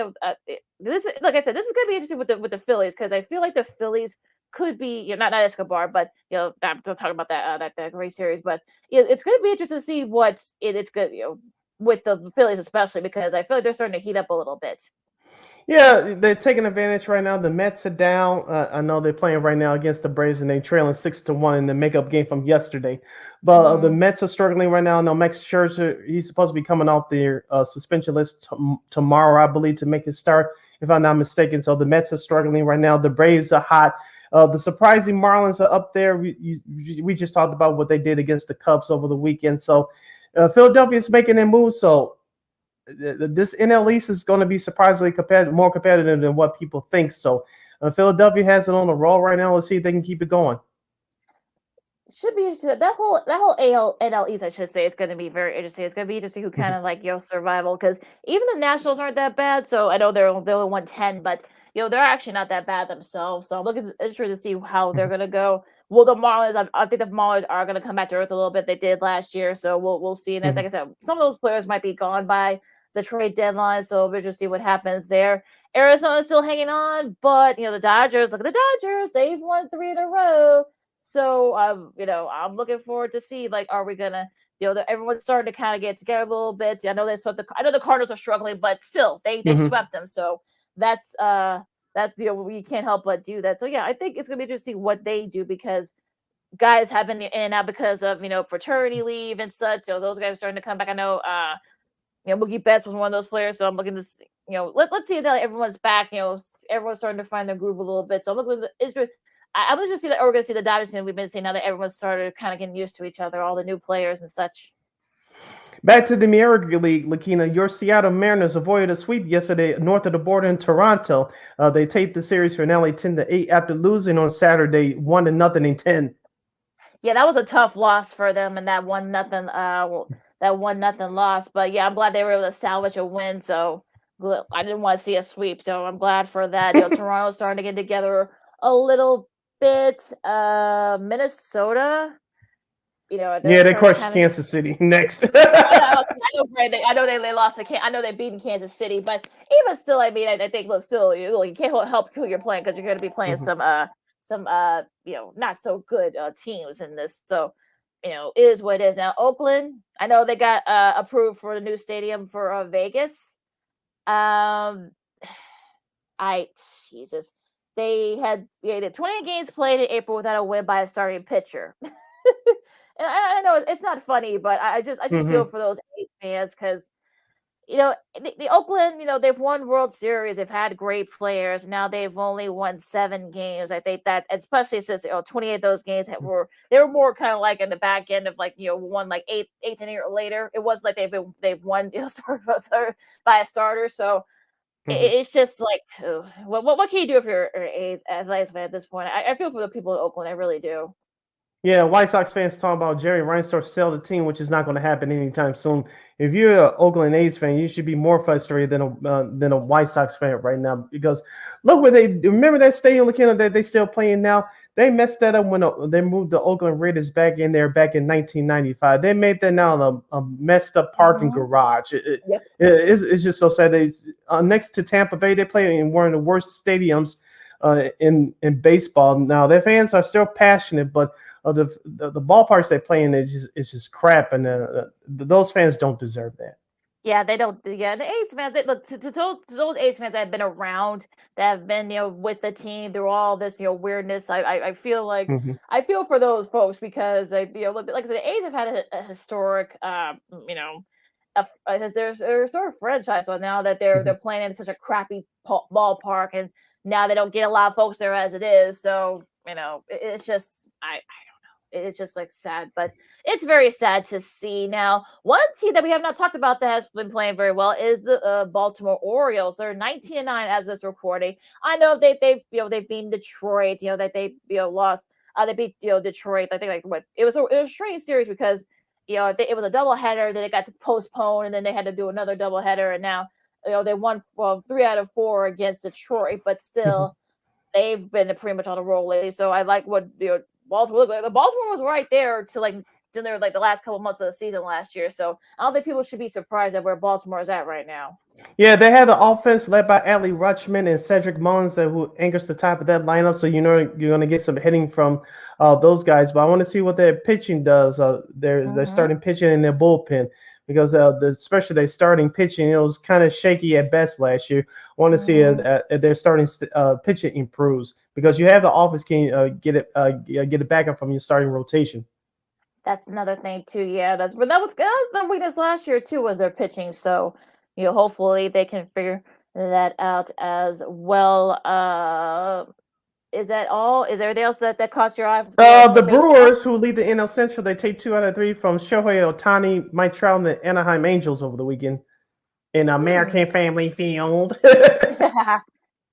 this. Like I said, this is going to be interesting with the Phillies because I feel like the Phillies could be not Escobar, but I'm talking about that great series. But it's going to be interesting to see what it's good with the Phillies, especially because I feel like they're starting to heat up a little bit. Yeah, they're taking advantage right now. The Mets are down. I know they're playing right now against the Braves, and they're trailing 6-1 in the makeup game from yesterday. But the Mets are struggling right now. No, Max Scherzer, he's supposed to be coming off their suspension list tomorrow, I believe, to make his start, if I'm not mistaken. So the Mets are struggling right now. The Braves are hot. The surprising Marlins are up there. We just talked about what they did against the Cubs over the weekend. So Philadelphia is making their move. So this NL East is going to be surprisingly more competitive than what people think. So Philadelphia has it on the roll right now. Let's see if they can keep it going. Should be interesting. That whole NL East, I should say, is going to be very interesting. It's going to be interesting who kind of like survival, because even the Nationals aren't that bad. So I know they only won 10, but they're actually not that bad themselves. So I'm interested to see how they're going to go. Well, the Marlins, I think the Marlins are going to come back to earth a little bit. They did last year, so we'll see. And like I said, some of those players might be gone by the trade deadline, so we'll just see what happens there. Arizona's still hanging on, but the Dodgers. Look at the Dodgers; they've won 3 in a row. So I'm looking forward to see are we gonna everyone's starting to kind of get together a little bit. I know they swept I know the Cardinals are struggling, but still they swept them. So that's we can't help but do that. So yeah, I think it's gonna be interesting to see what they do, because guys have been in and out because of paternity leave and such. So those guys are starting to come back. I know Mookie Betts was one of those players. So I'm looking to see, let's see that everyone's back. Everyone's starting to find their groove a little bit. So I'm looking at I'm just see that we're going to see the Dodgers, and we've been seeing now that everyone's started kind of getting used to each other, all the new players and such. Back to the American League, Lakeena. Your Seattle Mariners avoided a sweep yesterday north of the border in Toronto. They taped the series finale 10-8 after losing on Saturday 1-0 in 10. Yeah, that was a tough loss for them, and that 1-0 loss. But yeah, I'm glad they were able to salvage a win. So I didn't want to see a sweep, so I'm glad for that. Toronto's starting to get together a little bit. Minnesota, they crushed Kansas City next. I know they lost to I know they beat Kansas City, but even still, I mean, I think still you can't help who you're playing, because you're going to be playing some not so good teams in this. So it is what it is. Now Oakland, I know they got approved for the new stadium for Vegas. Jesus. They had 20 games played in April without a win by a starting pitcher. And I know it's not funny, but I just feel for those A's fans, because the Oakland, they've won World Series, they've had great players. Now they've only won 7 games. I think that, especially since 28 of those games were more kind of like in the back end of won eighth inning or later. It wasn't like they've won by a starter. So It's just like, what can you do if you're an A's Athletics fan at this point? I feel for the people in Oakland. I really do. Yeah, White Sox fans talking about Jerry Reinsdorf sell the team, which is not going to happen anytime soon. If you're an Oakland A's fan, you should be more frustrated than a White Sox fan right now, because look where they remember that stadium that they still playing now. They messed that up when they moved the Oakland Raiders back in there back in 1995. They made that now a messed up parking garage. It's just so sad. Next to Tampa Bay, they play in one of the worst stadiums in baseball. Now their fans are still passionate, but the ballparks they play in is just crap, and those fans don't deserve that. Yeah, they don't. Yeah, the A's fans. Look, to those A's fans that have been around, that have been with the team through all this weirdness. I feel like I feel for those folks, because like I said, the A's have had a historic they're a historic franchise. So now that they're playing in such a crappy ballpark, and now they don't get a lot of folks there as it is. So it's just it's just like sad, but it's very sad to see. Now, one team that we have not talked about that has been playing very well is the Baltimore Orioles. They're 19-9 as this recording. I know they've beaten Detroit. That they lost. They beat Detroit. I think it was a strange series, because it was a doubleheader. Then they got to postpone, and then they had to do another doubleheader, and now they won 3 out of 4 against Detroit, but still they've been pretty much on a roll lately. So I like what Baltimore looked like. The Baltimore was right there to the last couple months of the season last year. So I don't think people should be surprised at where Baltimore is at right now. Yeah, they had the offense led by Adley Rutschman and Cedric Mullins who anchors the top of that lineup. So you're going to get some hitting from those guys. But I want to see what their pitching does. They're starting pitching in their bullpen, because especially their starting pitching, it was kind of shaky at best last year. I want to see if their starting pitching improves, because you have the offense can get it back up from your starting rotation. That's another thing too. Yeah, that was the weakness last year too, was their pitching. So hopefully they can figure that out as well. Is that all? Is there anything else that caught your eye? The Brewers, who lead the NL Central, they take 2 out of 3 from Shohei Ohtani, Mike Trout, and the Anaheim Angels over the weekend in American Family Field.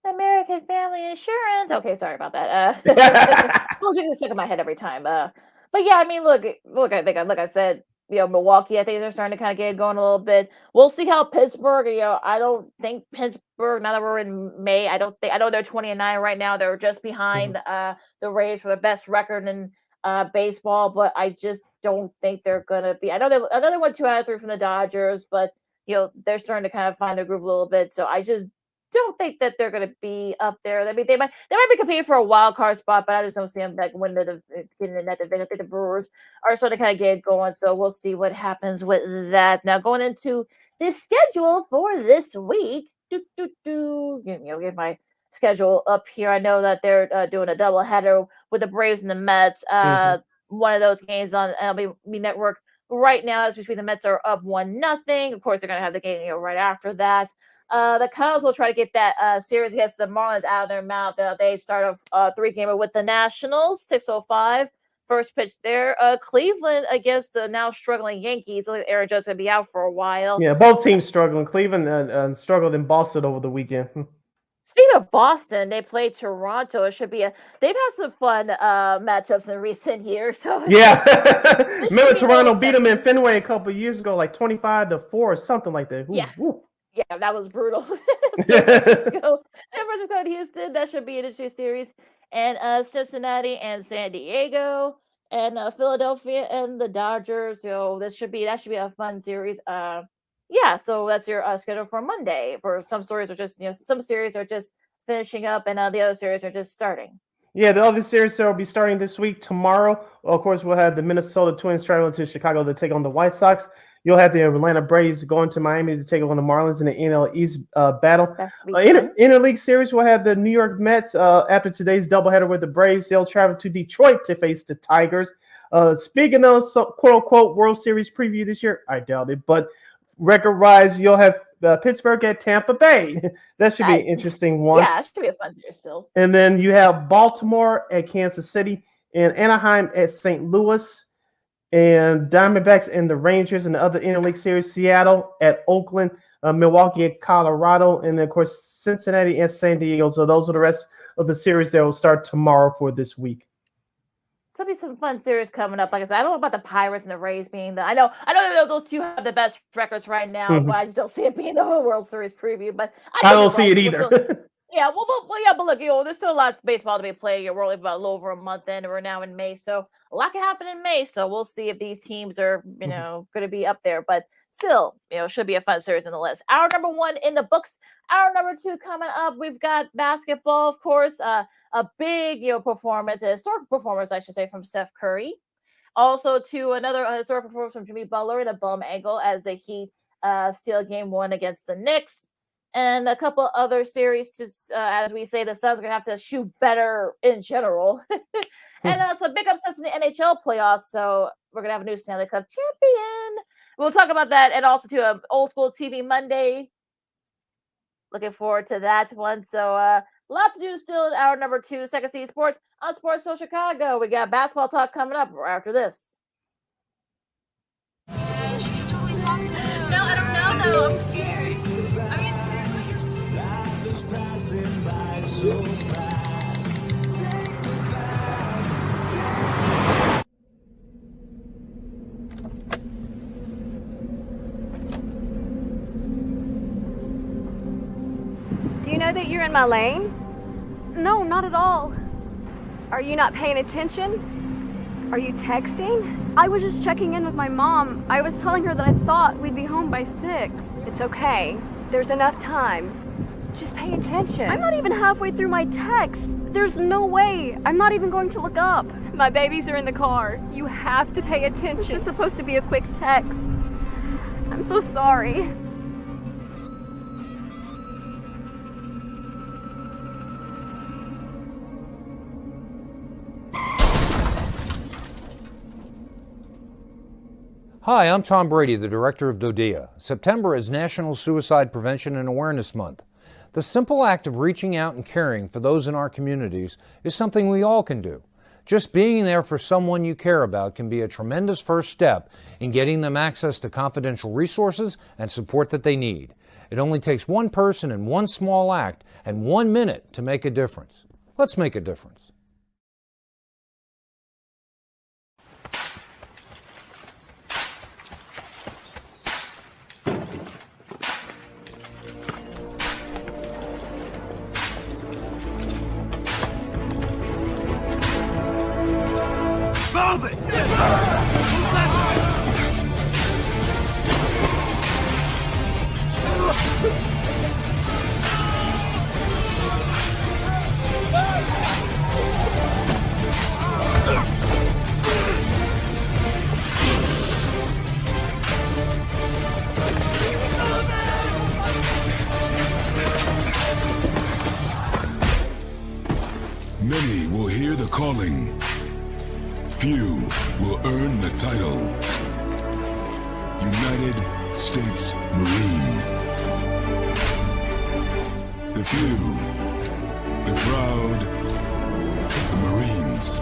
American Family Insurance. Okay, sorry about that. I'll just stick in my head every time. But yeah, I mean, look. I think, like I said, Milwaukee, I think they're starting to kind of get going a little bit. We'll see how Pittsburgh. I don't think Pittsburgh. Now that we're in May, I know they're 20-9 right now. They're just behind the Rays for the best record in baseball, but I just don't think they're gonna be. I know they won 2 out of 3 from the Dodgers, but they're starting to kind of find their groove a little bit. So I just don't think that they're going to be up there. I mean, they might be competing for a wild card spot, but I just don't see them getting in that division. I think the Brewers are sort of kind of get going, so we'll see what happens with that. Now, going into the schedule for this week, get my schedule up here. I know that they're doing a doubleheader with the Braves and the Mets. One of those games on MLB Network right now is between the Mets are up 1-0. Of course, they're going to have the game right after that. The Cubs will try to get that series against the Marlins out of their mouth. They start a 3-gamer with the Nationals, 6:05. First pitch there. Cleveland against the now struggling Yankees. Aaron Judge's going to be out for a while. Yeah, both teams struggling. Cleveland struggled in Boston over the weekend. Speaking of Boston, they played Toronto. It should be they've had some fun matchups in recent years. So yeah, remember Toronto beat them in Fenway a couple of years ago, like 25-4 or something like that. Ooh, yeah. Ooh. Yeah, that was brutal. San Francisco and Houston, that should be an interesting series. And Cincinnati and San Diego and Philadelphia and the Dodgers. So that should be a fun series. Yeah, so that's your schedule for Monday. For some stories are just some series are just finishing up, and the other series are just starting. Yeah, the other series will be starting this week. Tomorrow, of course, we'll have the Minnesota Twins traveling to Chicago to take on the White Sox. You'll have the Atlanta Braves going to Miami to take on the Marlins in the NL East battle. Interleague series will have the New York Mets after today's doubleheader with the Braves. They'll travel to Detroit to face the Tigers. Speaking of quote-unquote World Series preview this year, I doubt it, but record-wise, you'll have Pittsburgh at Tampa Bay. That should be an interesting one. Yeah, it should be a fun series still. And then you have Baltimore at Kansas City and Anaheim at St. Louis. And Diamondbacks and the Rangers and the other interleague series, Seattle at Oakland, Milwaukee at Colorado, and then, of course, Cincinnati and San Diego. So those are the rest of the series that will start tomorrow for this week. So there'll be some fun series coming up. Like I said, I don't know about the Pirates and the Rays being I know that those two have the best records right now, but I just don't see it being the whole World Series preview. But I don't see it either. Yeah, well, but look, there's still a lot of baseball to be played. We're only about a little over a month in, and we're now in May, so a lot can happen in May. So we'll see if these teams are, going to be up there. But still, should be a fun series nonetheless. Hour number 1 in the books. Hour number 2 coming up. We've got basketball, of course, a big, performance, a historic performance, I should say, from Steph Curry. Also, to another historic performance from Jimmy Butler in a bum ankle as the Heat steal Game 1 against the Knicks. And a couple other series to, as we say, the Suns are going to have to shoot better in general. And some big upsets in the NHL playoffs. So we're going to have a new Stanley Cup champion. We'll talk about that. And also to an old school TV Monday. Looking forward to that one. So a lot to do still in hour number 2, Second City Sports on Sports Soul Chicago. We got basketball talk coming up right after this. No, I don't know though. I'm scared. Do you know that you're in my lane? No, not at all. Are you not paying attention? Are you texting? I was just checking in with my mom. I was telling her that I thought we'd be home by 6. It's okay. There's enough time. Just pay attention. I'm not even halfway through my text. There's no way. I'm not even going to look up. My babies are in the car. You have to pay attention. It's just supposed to be a quick text. I'm so sorry. Hi, I'm Tom Brady, the director of DODEA. September is National Suicide Prevention and Awareness Month. The simple act of reaching out and caring for those in our communities is something we all can do. Just being there for someone you care about can be a tremendous first step in getting them access to confidential resources and support that they need. It only takes one person and one small act and 1 minute to make a difference. Let's make a difference. Move it! Many will hear the calling. Few will earn the title. United States Marine. The few, the proud, the Marines.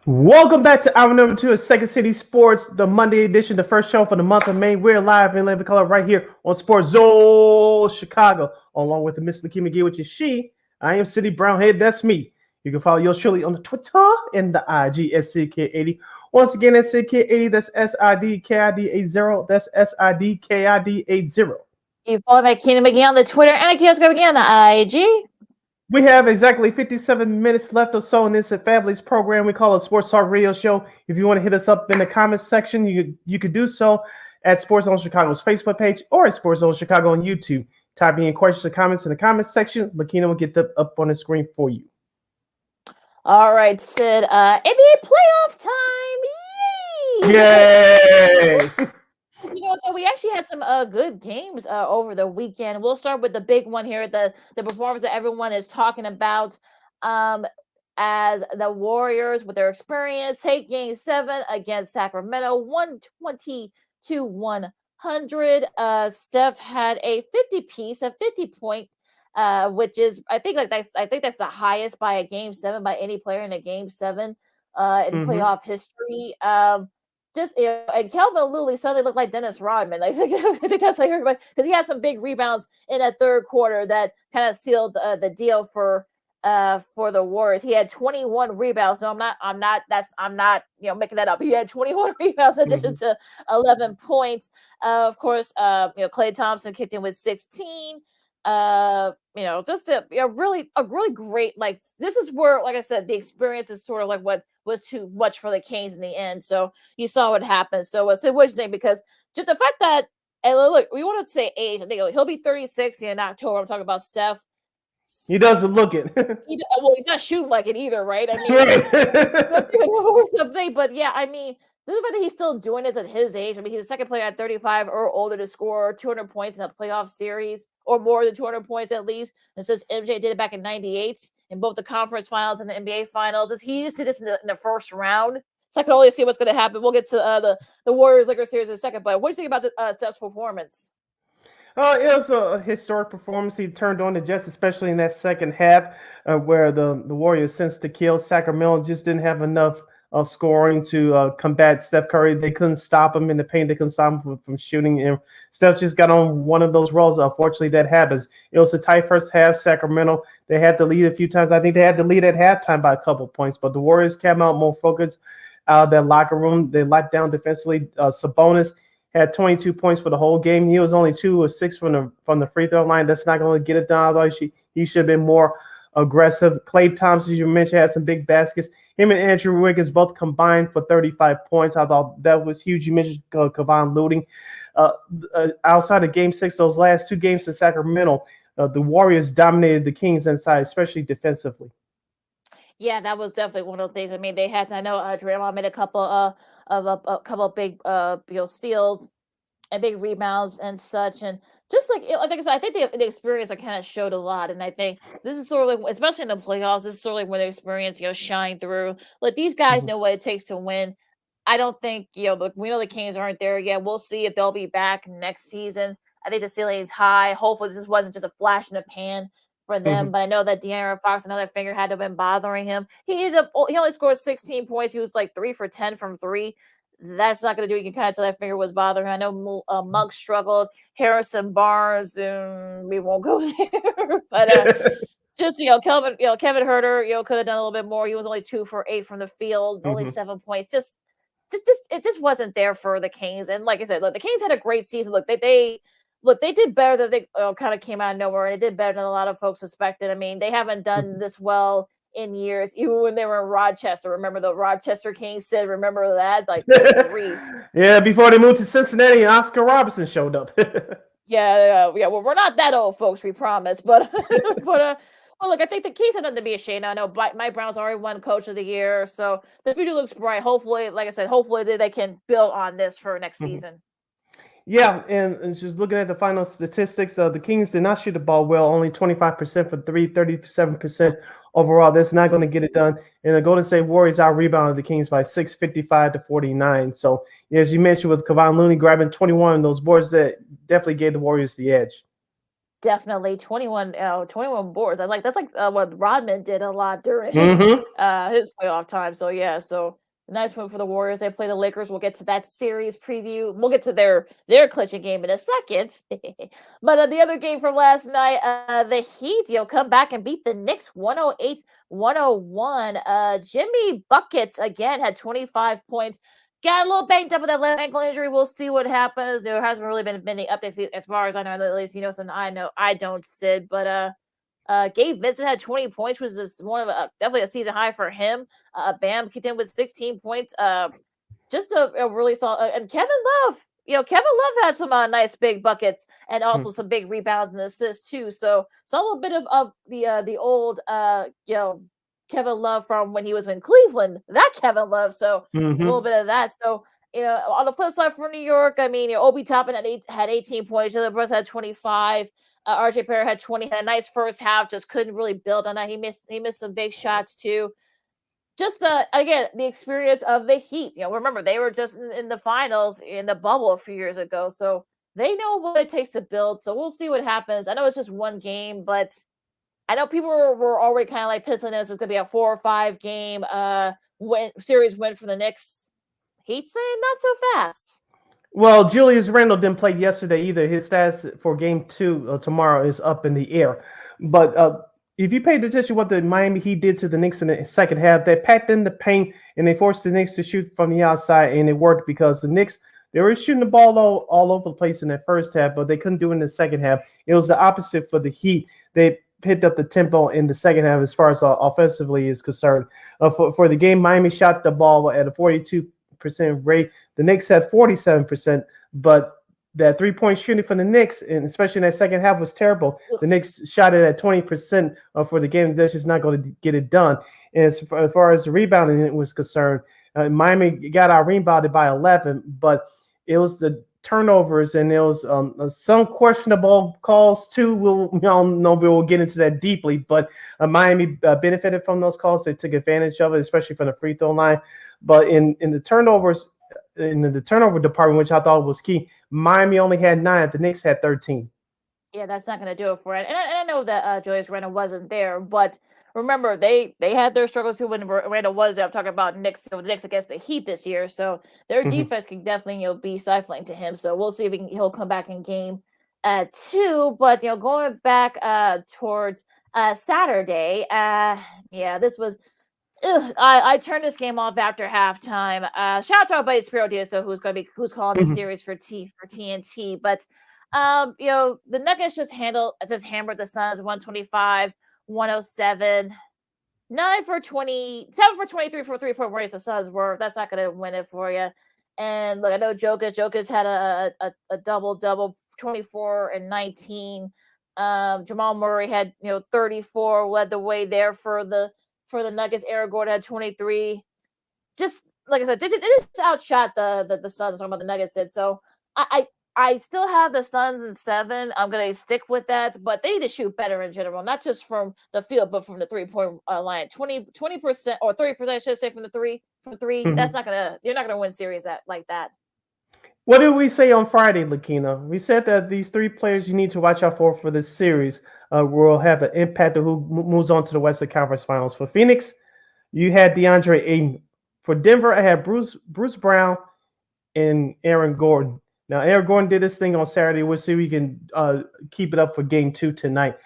Welcome back to hour number 2 of Second City Sports, the Monday edition, the first show for the month of May. We're live in living color right here on Sports Zone Chicago, along with Miss Lakeena McGee, which is she. I am City Brownhead. That's me. You can follow yours truly on the Twitter and the IG at SidKid80. Once again, that's SidKid80. That's SIDKID80. That's SIDKID80. You follow Lakeena McGee on the Twitter and Lakeena McGee on the IG. We have exactly 57 minutes left or so in this fabulous program we call a Sports Talk Radio Show. If you want to hit us up in the comments section, you could do so. at Sports Zone Chicago's Facebook page or at Sports Zone Chicago on YouTube. Type in your questions or comments in the comments section. Lakeena will get them up on the screen for you. All right, Sid. NBA playoff time! Yay! Yay! You know, we actually had some good games over the weekend. We'll start with the big one here, the performance that everyone is talking about. As the Warriors, with their experience, take Game 7 against Sacramento, 120-100. Steph had a 50-piece, a 50-point, which is I think that's the highest by a Game 7 by any player in a Game 7 in playoff history. And Kelvin Looney suddenly looked like Dennis Rodman. I think that's like everybody, because he had some big rebounds in that third quarter that kind of sealed the deal for the Warriors. He had 21 rebounds. No, I'm not making that up. He had 21 rebounds in addition to 11 points. Of course, Klay Thompson kicked in with 16. Just a really great, like, this is where, like I said, the experience is sort of like what was too much for the Canes in the end. So you saw what happened. So what do you think? Because just the fact that, and look, we want to say age. I think he'll be 36 in October. I'm talking about Steph. He doesn't look it. Well, he's not shooting like it either, right? I mean, or something. But yeah, I mean, the fact that he's still doing this at his age. I mean, he's the second player at 35 or older to score 200 points in a playoff series, or more than 200 points at least. And since MJ did it back in '98 in both the conference finals and the NBA finals, he just did this in the first round. So I can only see what's going to happen. We'll get to the Warriors-Lakers series in a second. But what do you think about the Steph's performance? It was a historic performance. He turned on the Jets, especially in that second half, where the Warriors sensed to kill. Sacramento just didn't have enough scoring to combat Steph Curry. They couldn't stop him in the paint. They couldn't stop him from shooting. And Steph just got on one of those rolls. Unfortunately, that happens. It was a tight first half. Sacramento, they had to lead a few times. I think they had to lead at halftime by a couple of points, but the Warriors came out more focused out of their locker room. They locked down defensively. Sabonis had 22 points for the whole game. He was only 2 of 6 from the free throw line. That's not going to get it done. Although he should have been more aggressive. Klay Thompson, as you mentioned, had some big baskets. Him and Andrew Wiggins both combined for 35 points. I thought that was huge. You mentioned Kevon Looney. Outside of Game 6, those last 2 games in Sacramento, the Warriors dominated the Kings inside, especially defensively. Yeah, that was definitely one of the things. I mean, they had to. I know Draymond made a couple of big steals and big rebounds and such, and just like I said, I think the experience kind of showed a lot. And I think this is sort of like, especially in the playoffs, this is sort of like when the experience shine through. Like, these guys know what it takes to win. I don't think we know the Kings aren't there yet. We'll see if they'll be back next season. I think the ceiling is high. Hopefully, this wasn't just a flash in the pan for them, but I know that De'Aaron Fox, another finger, had to have been bothering him. He only scored 16 points. He was like 3 for 10 from 3. That's not going to do it. You can kind of tell that finger was bothering him. I know Monk struggled. Harrison Barnes, we won't go there. But just Kevin Huerter, could have done a little bit more. He was only 2 for 8 from the field, only 7 points. Just it just wasn't there for the Kings. And like I said, look, the Kings had a great season. Look, they did better than they kind of came out of nowhere. They did better than a lot of folks suspected. I mean, they haven't done this well in years, even when they were in Rochester. Remember the Rochester Kings? Said, remember that? Like, yeah, before they moved to Cincinnati, and Oscar Robertson showed up. yeah. Well, we're not that old, folks. We promise. But well, look, I think the Kings have nothing to be ashamed of. I know Mike Brown's already won Coach of the Year, so the future looks bright. Hopefully, like I said, they can build on this for next season. Yeah, and just looking at the final statistics, the Kings did not shoot the ball well, only 25% for 3, 37% overall. That's not going to get it done. And the Golden State Warriors out-rebounded the Kings by 655-49. So, as you mentioned, with Kevon Looney grabbing 21 of those boards, that definitely gave the Warriors the edge. Definitely 21 boards. That's like what Rodman did a lot during his playoff time. So yeah, nice move for the Warriors. They play the Lakers. We'll get to that series preview. We'll get to their clinching game in a second. But the other game from last night, the Heat, come back and beat the Knicks 108-101. Jimmy Buckets again had 25 points. Got a little banged up with that left ankle injury. We'll see what happens. There hasn't really been any updates as far as I know. At least so I know I don't, Sid. But Gabe Vincent had 20 points, which is one of definitely a season high for him. Bam kicked in with 16 points. Just a really solid. And Kevin Love, Kevin Love had some nice big buckets and also some big rebounds and assists too. So a little bit of the old Kevin Love from when he was in Cleveland, that Kevin Love. So a little bit of that. So on the flip side for New York, I mean, Obi Toppin had 18 points. Jalen Brunson had 25. RJ Barrett had 20. Had a nice first half. Just couldn't really build on that. He missed some big shots too. Just again, the experience of the Heat. Remember they were just in the finals in the bubble a few years ago, so they know what it takes to build. So we'll see what happens. I know it's just one game, but I know people were already kind of like pissing us. It's going to be a 4 or 5 game series win for the Knicks. Heat saying not so fast. Well, Julius Randle didn't play yesterday either. His status for game 2 tomorrow is up in the air. But if you paid attention to what the Miami Heat did to the Knicks in the second half, they packed in the paint and they forced the Knicks to shoot from the outside, and it worked because the Knicks, they were shooting the ball all over the place in that first half, but they couldn't do it in the second half. It was the opposite for the Heat. They picked up the tempo in the second half as far as offensively is concerned. For the game, Miami shot the ball at a 42% rate. The Knicks had 47%, but that three-point shooting from the Knicks, and especially in that second half, was terrible. The Knicks shot it at 20% for the game. That's just not going to get it done. And as far as the rebounding was concerned, Miami got out rebounded by 11, but it was the turnovers and there was some questionable calls too. We don't know if we'll get into that deeply, but Miami benefited from those calls. They took advantage of it, especially from the free throw line. But in the turnovers, in the turnover department, which I thought was key, Miami only had 9. The Knicks had 13. Yeah, that's not going to do it for it. And I know that Julius Randle wasn't there, but remember they had their struggles too when Randle was there. I'm talking about the Knicks against the Heat this year, so their defense can definitely be stifling to him. So we'll see if he'll come back in game 2. But going back towards Saturday, this was. I turned this game off after halftime. Shout out to our buddy Spiro Diaso, who's calling the series for TNT. But the Nuggets just hammered the Suns 125-107. 9 for 20, 7 for 23 for 3-point race. The Suns were. That's not going to win it for you. And look, I know Jokic had a double, 24 and 19. Jamal Murray had 34, led the way there for the Nuggets. Eric Gordon had 23. Just like I said, they just outshot the Suns. I'm talking about the Nuggets did. So I still have the Suns in 7. I'm gonna stick with that, but they need to shoot better in general, not just from the field, but from the 3-point line. 20% or 30%, I should say, from 3. That's not gonna. You're not gonna win series like that. What did we say on Friday, Lakeena? We said that these 3 players you need to watch out for this series will have an impact on who moves on to the Western Conference Finals. For Phoenix, you had DeAndre Ayton. For Denver, I had Bruce Brown and Aaron Gordon. Now, Aaron Gordon did this thing on Saturday. We'll see if we can keep it up for game 2 tonight.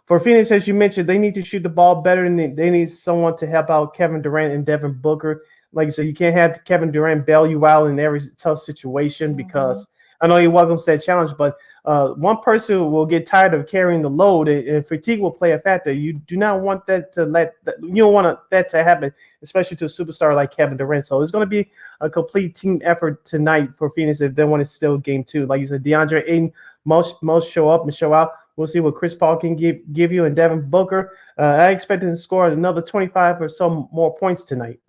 For Phoenix, as you mentioned, they need to shoot the ball better, and they need someone to help out Kevin Durant and Devin Booker. Like you said, you can't have Kevin Durant bail you out in every tough situation because I know he welcomes that challenge, but one person will get tired of carrying the load, and fatigue will play a factor. You do not want that to happen, especially to a superstar like Kevin Durant. So it's going to be a complete team effort tonight for Phoenix if they want to steal game 2. Like you said, DeAndre Ayton most show up and show out. We'll see what Chris Paul can give you, and Devin Booker. I expect him to score another 25 or so more points tonight.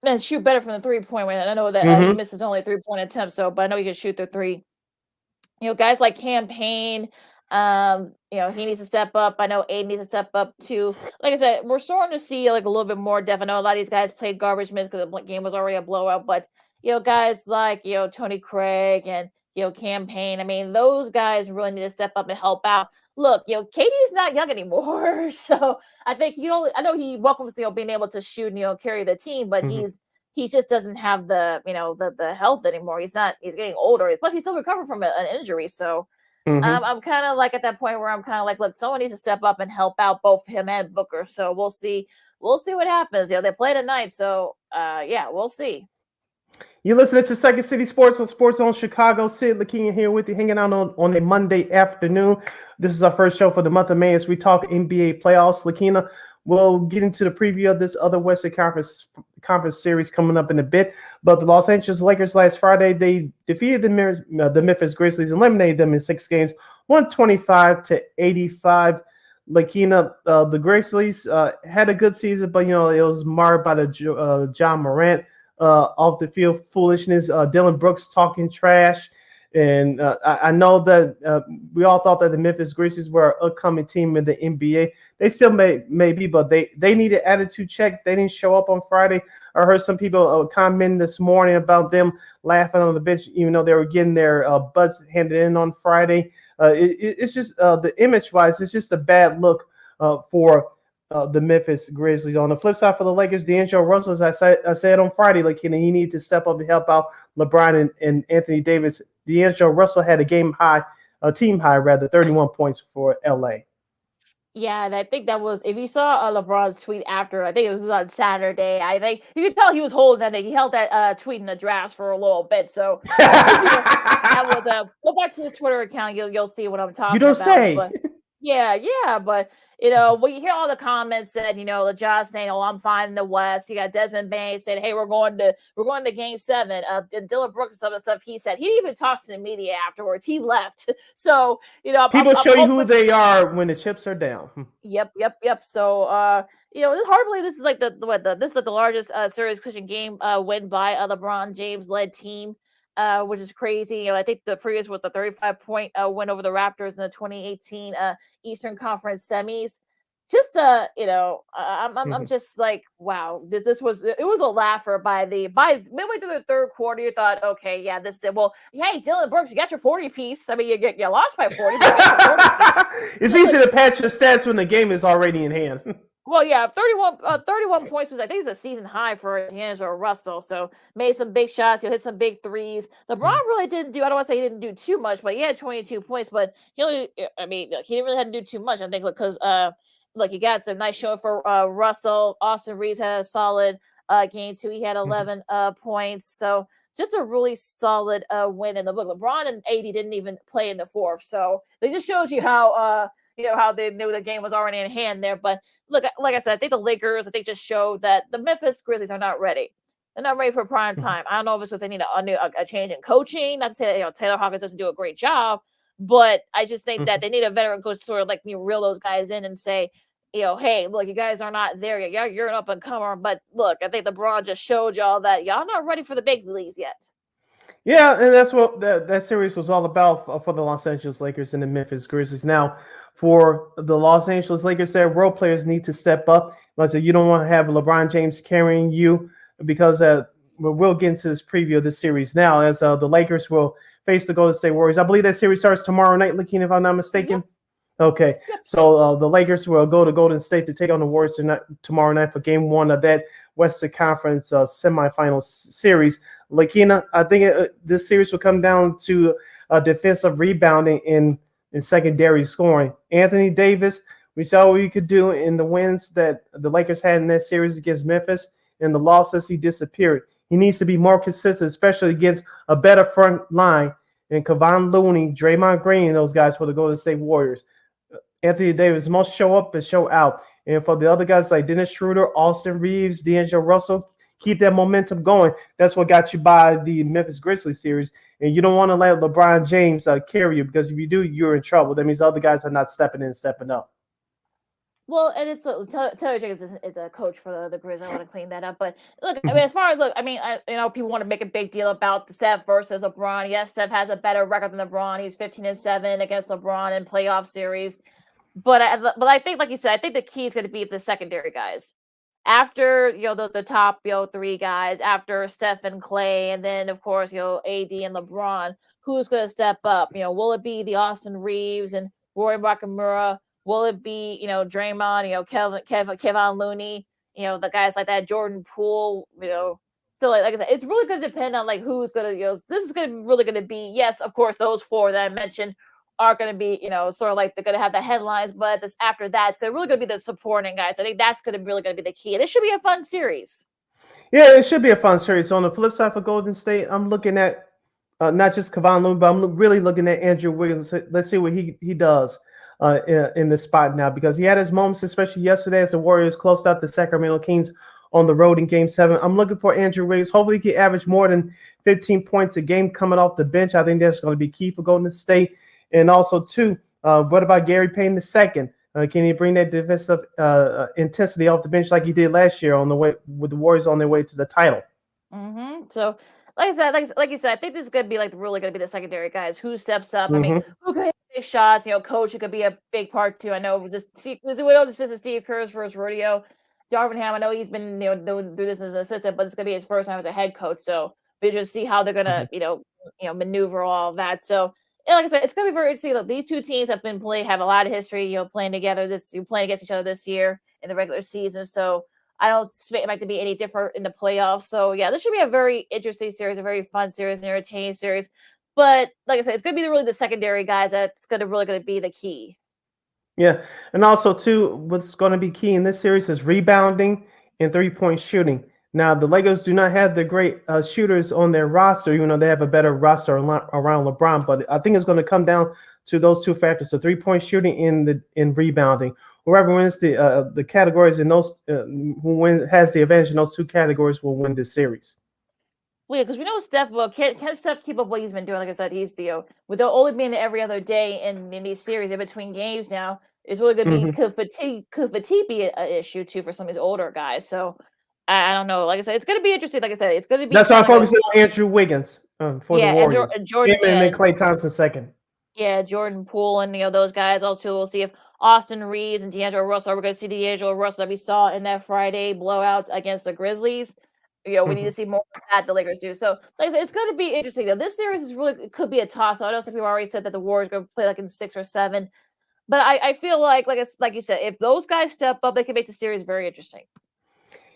And shoot better from the 3-point range. I know that he misses only 3-point attempts, but I know he can shoot the 3. Guys like Cam Payne, he needs to step up. I know Aiden needs to step up too. Like I said, we're starting to see like a little bit more depth. I know a lot of these guys played garbage minutes because the game was already a blowout, but guys like Tony Craig and Cam Payne, I mean, those guys really need to step up and help out. Look, KD's not young anymore, so I think I know he welcomes being able to shoot and carry the team, but he just doesn't have the the health anymore. He's getting older. Plus, he's still recovering from an injury. So I'm kind of like at that point where I'm kind of like, look, someone needs to step up and help out both him and Booker. So we'll see what happens. They play tonight, so we'll see. You're listening to Second City Sports on Sports Zone Chicago. Sid Lakeena here with you, hanging out on a Monday afternoon. This is our first show for the month of May as we talk NBA playoffs. Lakeena, we'll get into the preview of this other Western Conference series coming up in a bit. But the Los Angeles Lakers last Friday, they defeated the Memphis Grizzlies, eliminated them in 6 games, 125-85. Lakeena, the Grizzlies had a good season, but it was marred by the John Morant off the field foolishness, Dylan Brooks talking trash. And I know that we all thought that the Memphis Grizzlies were an upcoming team in the NBA. They still may be, but they need an attitude check. They didn't show up on Friday. I heard some people comment this morning about them laughing on the bench, even though they were getting their butts handed in on Friday. It's just the image-wise, it's just a bad look for the Memphis Grizzlies. On the flip side for the Lakers, D'Angelo Russell, as I said on Friday, he needed to step up and help out LeBron and Anthony Davis. D'Angelo Russell had a team high, 31 points for LA. Yeah, and I think that was, if you saw LeBron's tweet after, I think it was on Saturday, I think you could tell he was holding that. He held that tweet in the drafts for a little bit. So that was go back to his Twitter account. You'll see what I'm talking about. You don't say. But, yeah, but when you hear all the comments that the Josh saying, "Oh, I'm fine in the West." You got Desmond Bain saying, "Hey, we're going to Game 7." And Dylan Brooks, some of the stuff he said, he didn't even talk to the media afterwards. He left. So people show you who they are when the chips are down. Yep. So it's hard to believe this is like this is like the largest series clinching game win by a LeBron James led team. Which is crazy. I think the previous was the 35-point win over the Raptors in the 2018 Eastern Conference semis. Just I'm just like, wow, it was a laugher by midway through the third quarter. You thought, okay, yeah, this is it. Well, hey, Dylan Brooks, you got your 40 piece. I mean, you lost by 40. But you got your 40 piece. It's easy to patch your stats when the game is already in hand. Well, yeah, 31 points was, I think, it's a season high for D'Angelo Russell. So made some big shots. He'll hit some big threes. LeBron really didn't do, I don't want to say he didn't do too much, but he had 22 points. But he didn't really have to do too much, I think, because he got some nice showing for Russell. Austin Reeves had a solid game, too. He had 11 points. So just a really solid win in the book. LeBron and AD didn't even play in the fourth. So it just shows you how how they knew the game was already in hand there. But look, like I said, I think the Lakers, just showed that the Memphis Grizzlies are not ready. They're not ready for prime time. I don't know if it's because they need a change in coaching. Not to say that, Taylor Hawkins doesn't do a great job, but I just think that they need a veteran coach to sort of reel those guys in and say, hey, look, you guys are not there yet. You're an up and comer. But look, I think LeBron just showed y'all that y'all not ready for the big leagues yet. Yeah, and that's what that series was all about for the Los Angeles Lakers and the Memphis Grizzlies. Now, for the Los Angeles Lakers, their role players need to step up. Like I said, you don't want to have LeBron James carrying you, because we'll get into this preview of this series now, as the Lakers will face the Golden State Warriors. I believe that series starts tomorrow night, Lakeena, if I'm not mistaken. Yeah. Okay, so the Lakers will go to Golden State to take on the Warriors tomorrow night for Game 1 of that Western Conference semifinal series. Lakeena, I think this series will come down to defensive rebounding in secondary scoring. Anthony Davis, we saw what he could do in the wins that the Lakers had in that series against Memphis. In the losses, he disappeared. He needs to be more consistent, especially against a better front line than Kevon Looney, Draymond Green, and those guys for the Golden State Warriors. Anthony Davis must show up and show out. And for the other guys like Dennis Schroeder, Austin Reeves, D'Angelo Russell, keep that momentum going. That's what got you by the Memphis Grizzlies series. And you don't want to let LeBron James carry you, because if you do, you're in trouble. That means the other guys are not stepping in, stepping up. Well, and it's Taylor Jenkins is a coach for the Grizzlies. I want to clean that up. But look, as far as people want to make a big deal about Steph versus LeBron. Yes, Steph has a better record than LeBron. He's 15-7 against LeBron in playoff series. But I think, like you said, I think the key is going to be the secondary guys. After the top 3 guys, after Steph and Clay, and then of course AD and LeBron, who's going to step up? Will it be the Austin Reeves and Rory Nakamura? Will it be Draymond? Kevon Looney? The guys like that, Jordan Poole. So like I said, it's really going to depend on who's going to. This is really going to be, yes, of course, those 4 that I mentioned are going to be, sort of they're going to have the headlines, but after that, it's really going to be the supporting guys. I think that's really going to be the key. And it should be a fun series. Yeah, it should be a fun series. So on the flip side for Golden State, I'm looking at not just Kevon Looney, but I'm really looking at Andrew Wiggins. Let's see what he does. in the spot now, because he had his moments, especially yesterday as the Warriors closed out the Sacramento Kings on the road in Game 7. I'm looking for Andrew Wiggins. Hopefully he can average more than 15 points a game coming off the bench. I think that's going to be key for Golden State. And also, too, what about Gary Payton II? Can he bring that defensive intensity off the bench like he did last year on the way with the Warriors on their way to the title? Mm-hmm. So, like you said, I think this is going to be really going to be the secondary guys who steps up. I mean, who can hit big shots? Coach, who could be a big part too. I know we know this is Steve Kerr's first rodeo. Darvin Ham, I know he's been doing this as an assistant, but it's going to be his first time as a head coach. So we just see how they're going to maneuver all of that. So. And like I said, it's going to be very interesting. Look, these two teams have a lot of history, playing together, playing against each other this year in the regular season. So I don't expect it to be any different in the playoffs. So yeah, this should be a very interesting series, a very fun series, an entertaining series. But like I said, it's going to be really the secondary guys that's going to be the key. Yeah, and also too, what's going to be key in this series is rebounding and 3-point shooting. Now, the Lakers do not have the great shooters on their roster, even though they have a better roster around LeBron. But I think it's going to come down to those two factors: the 3-point shooting and rebounding. Whoever wins the categories in those, has the advantage in those two categories will win this series. Well, yeah, because we know Steph. Well, can Steph keep up what he's been doing? Like I said, he's with only being every other day in these series in between games. Now it's really going to be could fatigue be an issue too for some of these older guys? So. I don't know. Like I said, it's going to be interesting. Like I said, it's going to be. That's why I'm focusing on Andrew Wiggins for the Warriors. And Jordan, and then Klay Thompson second. Yeah, Jordan Poole and those guys. Also, we'll see if Austin Reeves and D'Angelo Russell. We're going to see D'Angelo Russell that we saw in that Friday blowout against the Grizzlies. We need to see more of that the Lakers do. So, like I said, it's going to be interesting. Though this series it could be a toss. I know some people already said that the Warriors are going to play in 6 or 7, but I feel like you said, if those guys step up, they can make the series very interesting.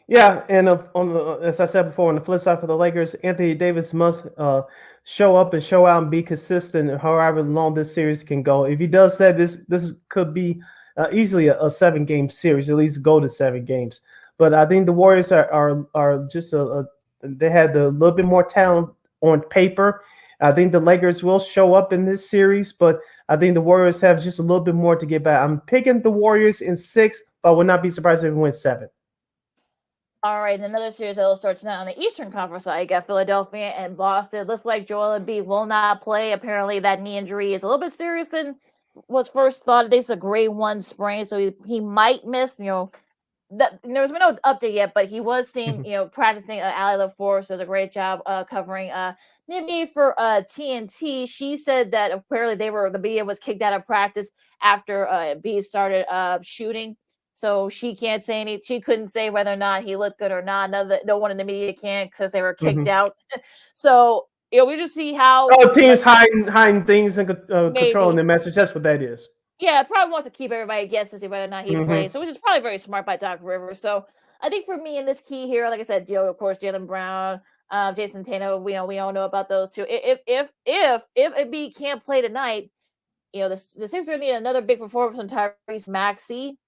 Yeah, and as I said before, on the flip side for the Lakers, Anthony Davis must show up and show out and be consistent however long this series can go. If he does that, this could be easily a 7-game series, at least go to 7 games. But I think the Warriors are just they had a little bit more talent on paper. I think the Lakers will show up in this series, but I think the Warriors have just a little bit more to get back. I'm picking the Warriors in 6, but I would not be surprised if we win 7. All right, another series that will start tonight on the Eastern Conference side. You got Philadelphia and Boston. It looks like Joel Embiid will not play. Apparently, that knee injury is a little bit serious than was first thought. It's a grade 1 sprain, so he might miss. There's been no update yet, but he was seen, practicing Ali LaForce. Does a great job covering Nimby for TNT. She said that apparently the media was kicked out of practice after Embiid started shooting. So she can't say anything. She couldn't say whether or not he looked good or not. No one in the media can because they were kicked out. So we just see how teams hiding things and controlling the message. That's what that is. Yeah, probably wants to keep everybody guessing to see whether or not he plays. So which is probably very smart by Doc Rivers. So I think for me in this key here, like I said, of course, Jaylen Brown, Jason Tatum. We all know about those two. If Embiid can't play tonight, the Sixers need another big performance from Tyrese Maxey.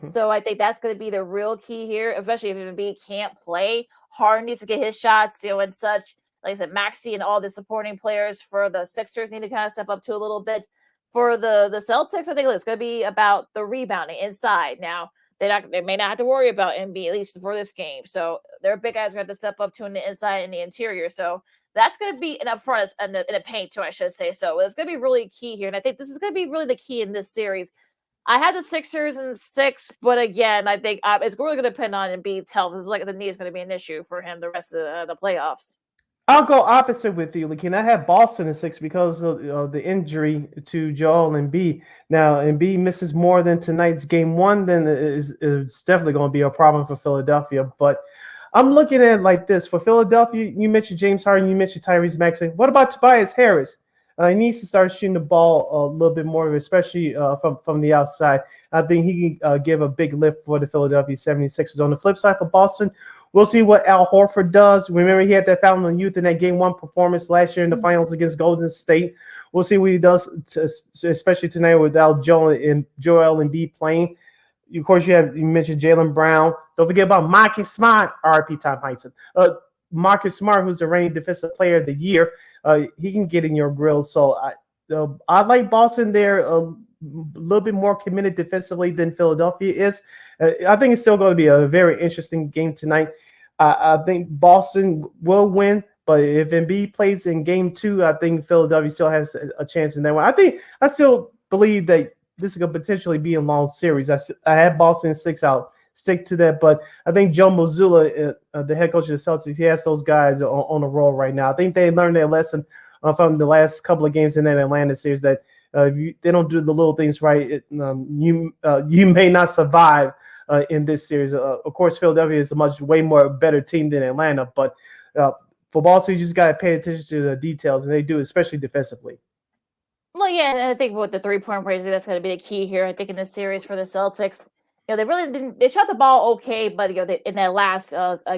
So I think that's going to be the real key here, especially if Embiid can't play. Harden needs to get his shots, and such. Like I said, Maxey and all the supporting players for the Sixers need to kind of step up to a little bit. For the Celtics, I think it's going to be about the rebounding inside. Now, they may not have to worry about Embiid, at least for this game. So their big guys are going to have to step up to in the inside and the interior. So that's going to be an upfront in the paint too, I should say. So it's going to be really key here. And I think this is going to be really the key in this series. I had the Sixers in 6, but again, I think it's really going to depend on Embiid's health. It's like the knee is going to be an issue for him the rest of the playoffs. I'll go opposite with you, Lakeena. I have Boston in 6 because of the injury to Joel Embiid. Now, Embiid misses more than tonight's game 1, then it's definitely going to be a problem for Philadelphia. But I'm looking at it like this. For Philadelphia, you mentioned James Harden, you mentioned Tyrese Maxey. What about Tobias Harris? He needs to start shooting the ball a little bit more, especially from the outside. I think he can give a big lift for the Philadelphia 76ers. On the flip side for Boston, we'll see what Al Horford does. Remember, he had that fountain of youth in that Game 1 performance last year in the finals against Golden State. We'll see what he does, especially tonight without Joel Embiid playing. Of course, you mentioned Jaylen Brown. Don't forget about Marcus Smart, RP Tom Heinsohn. Marcus Smart, who's the reigning Defensive Player of the Year. He can get in your grill. So I like Boston there little bit more committed defensively than Philadelphia is. I think it's still going to be a very interesting game tonight. I think Boston will win, but if Embiid plays in game 2, I think Philadelphia still has a chance in that one. I still believe that this is going to potentially be a long series. I had Boston 6 out. Stick to that, but I think Joe Mazzulla, the head coach of the Celtics, he has those guys on a roll right now. I think they learned their lesson from the last couple of games in that Atlanta series that if they don't do the little things right, you may not survive in this series. Of course, Philadelphia is a way more better team than Atlanta, but for Boston, you just got to pay attention to the details, and they do, especially defensively. Well, yeah, and I think with the 3-point range, that's going to be the key here. I think in this series for the Celtics, they really didn't. They shot the ball okay, but in that last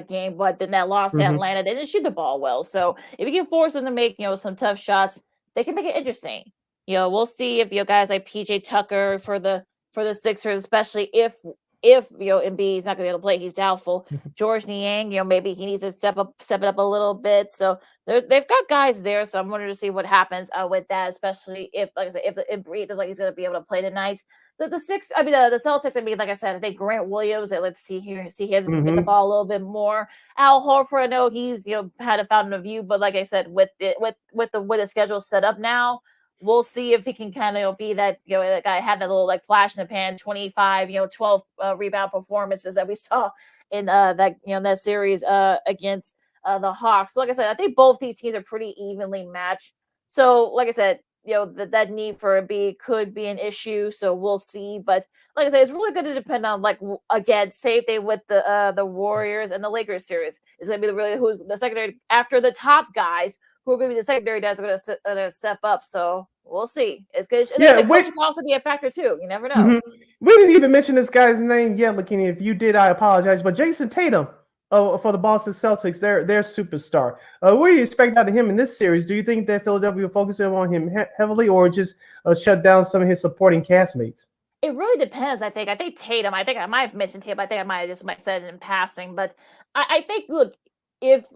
game, but then that loss to Atlanta, they didn't shoot the ball well. So if you can force them to make some tough shots, they can make it interesting. We'll see if guys like PJ Tucker for the Sixers, especially if Embiid is not going to be able to play, he's doubtful. George Niang, maybe he needs to step it up a little bit. So they've got guys there. So I'm wondering to see what happens with that, especially if, like I said, if Embiid looks like he's going to be able to play tonight. The Celtics. I mean, like I said, I think Grant Williams. Let's see him get the ball a little bit more. Al Horford, I know he's had a fountain of youth, but like I said, with the schedule set up now, we'll see if he can kind of be that, that guy, have that little like flash in the pan, 25, 12 rebound performances that we saw in that series against the Hawks. So like I said, I think both these teams are pretty evenly matched. So like I said, that need for a B could be an issue. So we'll see. But like I said, it's really going to depend on again, same thing with the Warriors and the Lakers series. It's going to be who's the secondary after the top guys. Who are going to be the secondary guys are going to step up. So we'll see. It's good. And coach can also be a factor too. You never know. We didn't even mention this guy's name yet, Lakeena. If you did, I apologize. But Jason Tatum, for the Boston Celtics, their superstar. What do you expect out of him in this series? Do you think that Philadelphia will focus on him heavily, or just shut down some of his supporting castmates? It really depends. I think Tatum. I think I might have mentioned Tatum. I think I might have said it in passing. But I think, look, if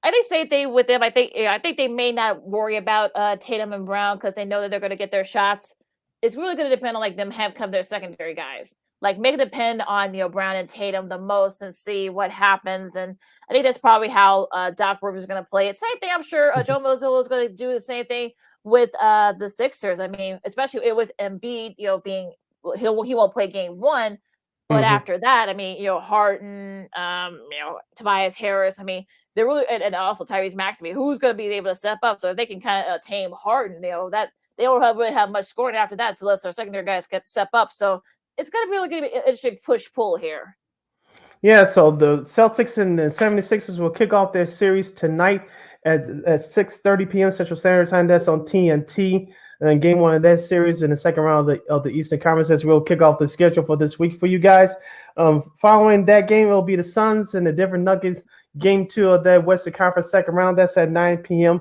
I think same thing with them. I think they may not worry about Tatum and Brown because they know that they're going to get their shots. It's really going to depend on them come their secondary guys. Make it depend on Brown and Tatum the most and see what happens. And I think that's probably how Doc Rivers is going to play it. Same thing, I'm sure Joe Mazzulla is going to do the same thing with the Sixers. I mean, especially with Embiid, being he won't play game 1. But after that, I mean, Harden, Tobias Harris, I mean, they're really, and also Tyrese Maxey, who's going to be able to step up. So if they can kind of tame Harden, that they don't really have much scoring after that unless their secondary guys get to step up. So it's going to be really an interesting push-pull here. Yeah, so the Celtics and the 76ers will kick off their series tonight at 6:30 p.m. Central Standard Time. That's on TNT. And game 1 of that series in the second round of the Eastern Conference as we'll kick off the schedule for this week for you guys. Following that game, it will be the Suns and the Denver Nuggets. Game 2 of that Western Conference second round. That's at 9 p.m.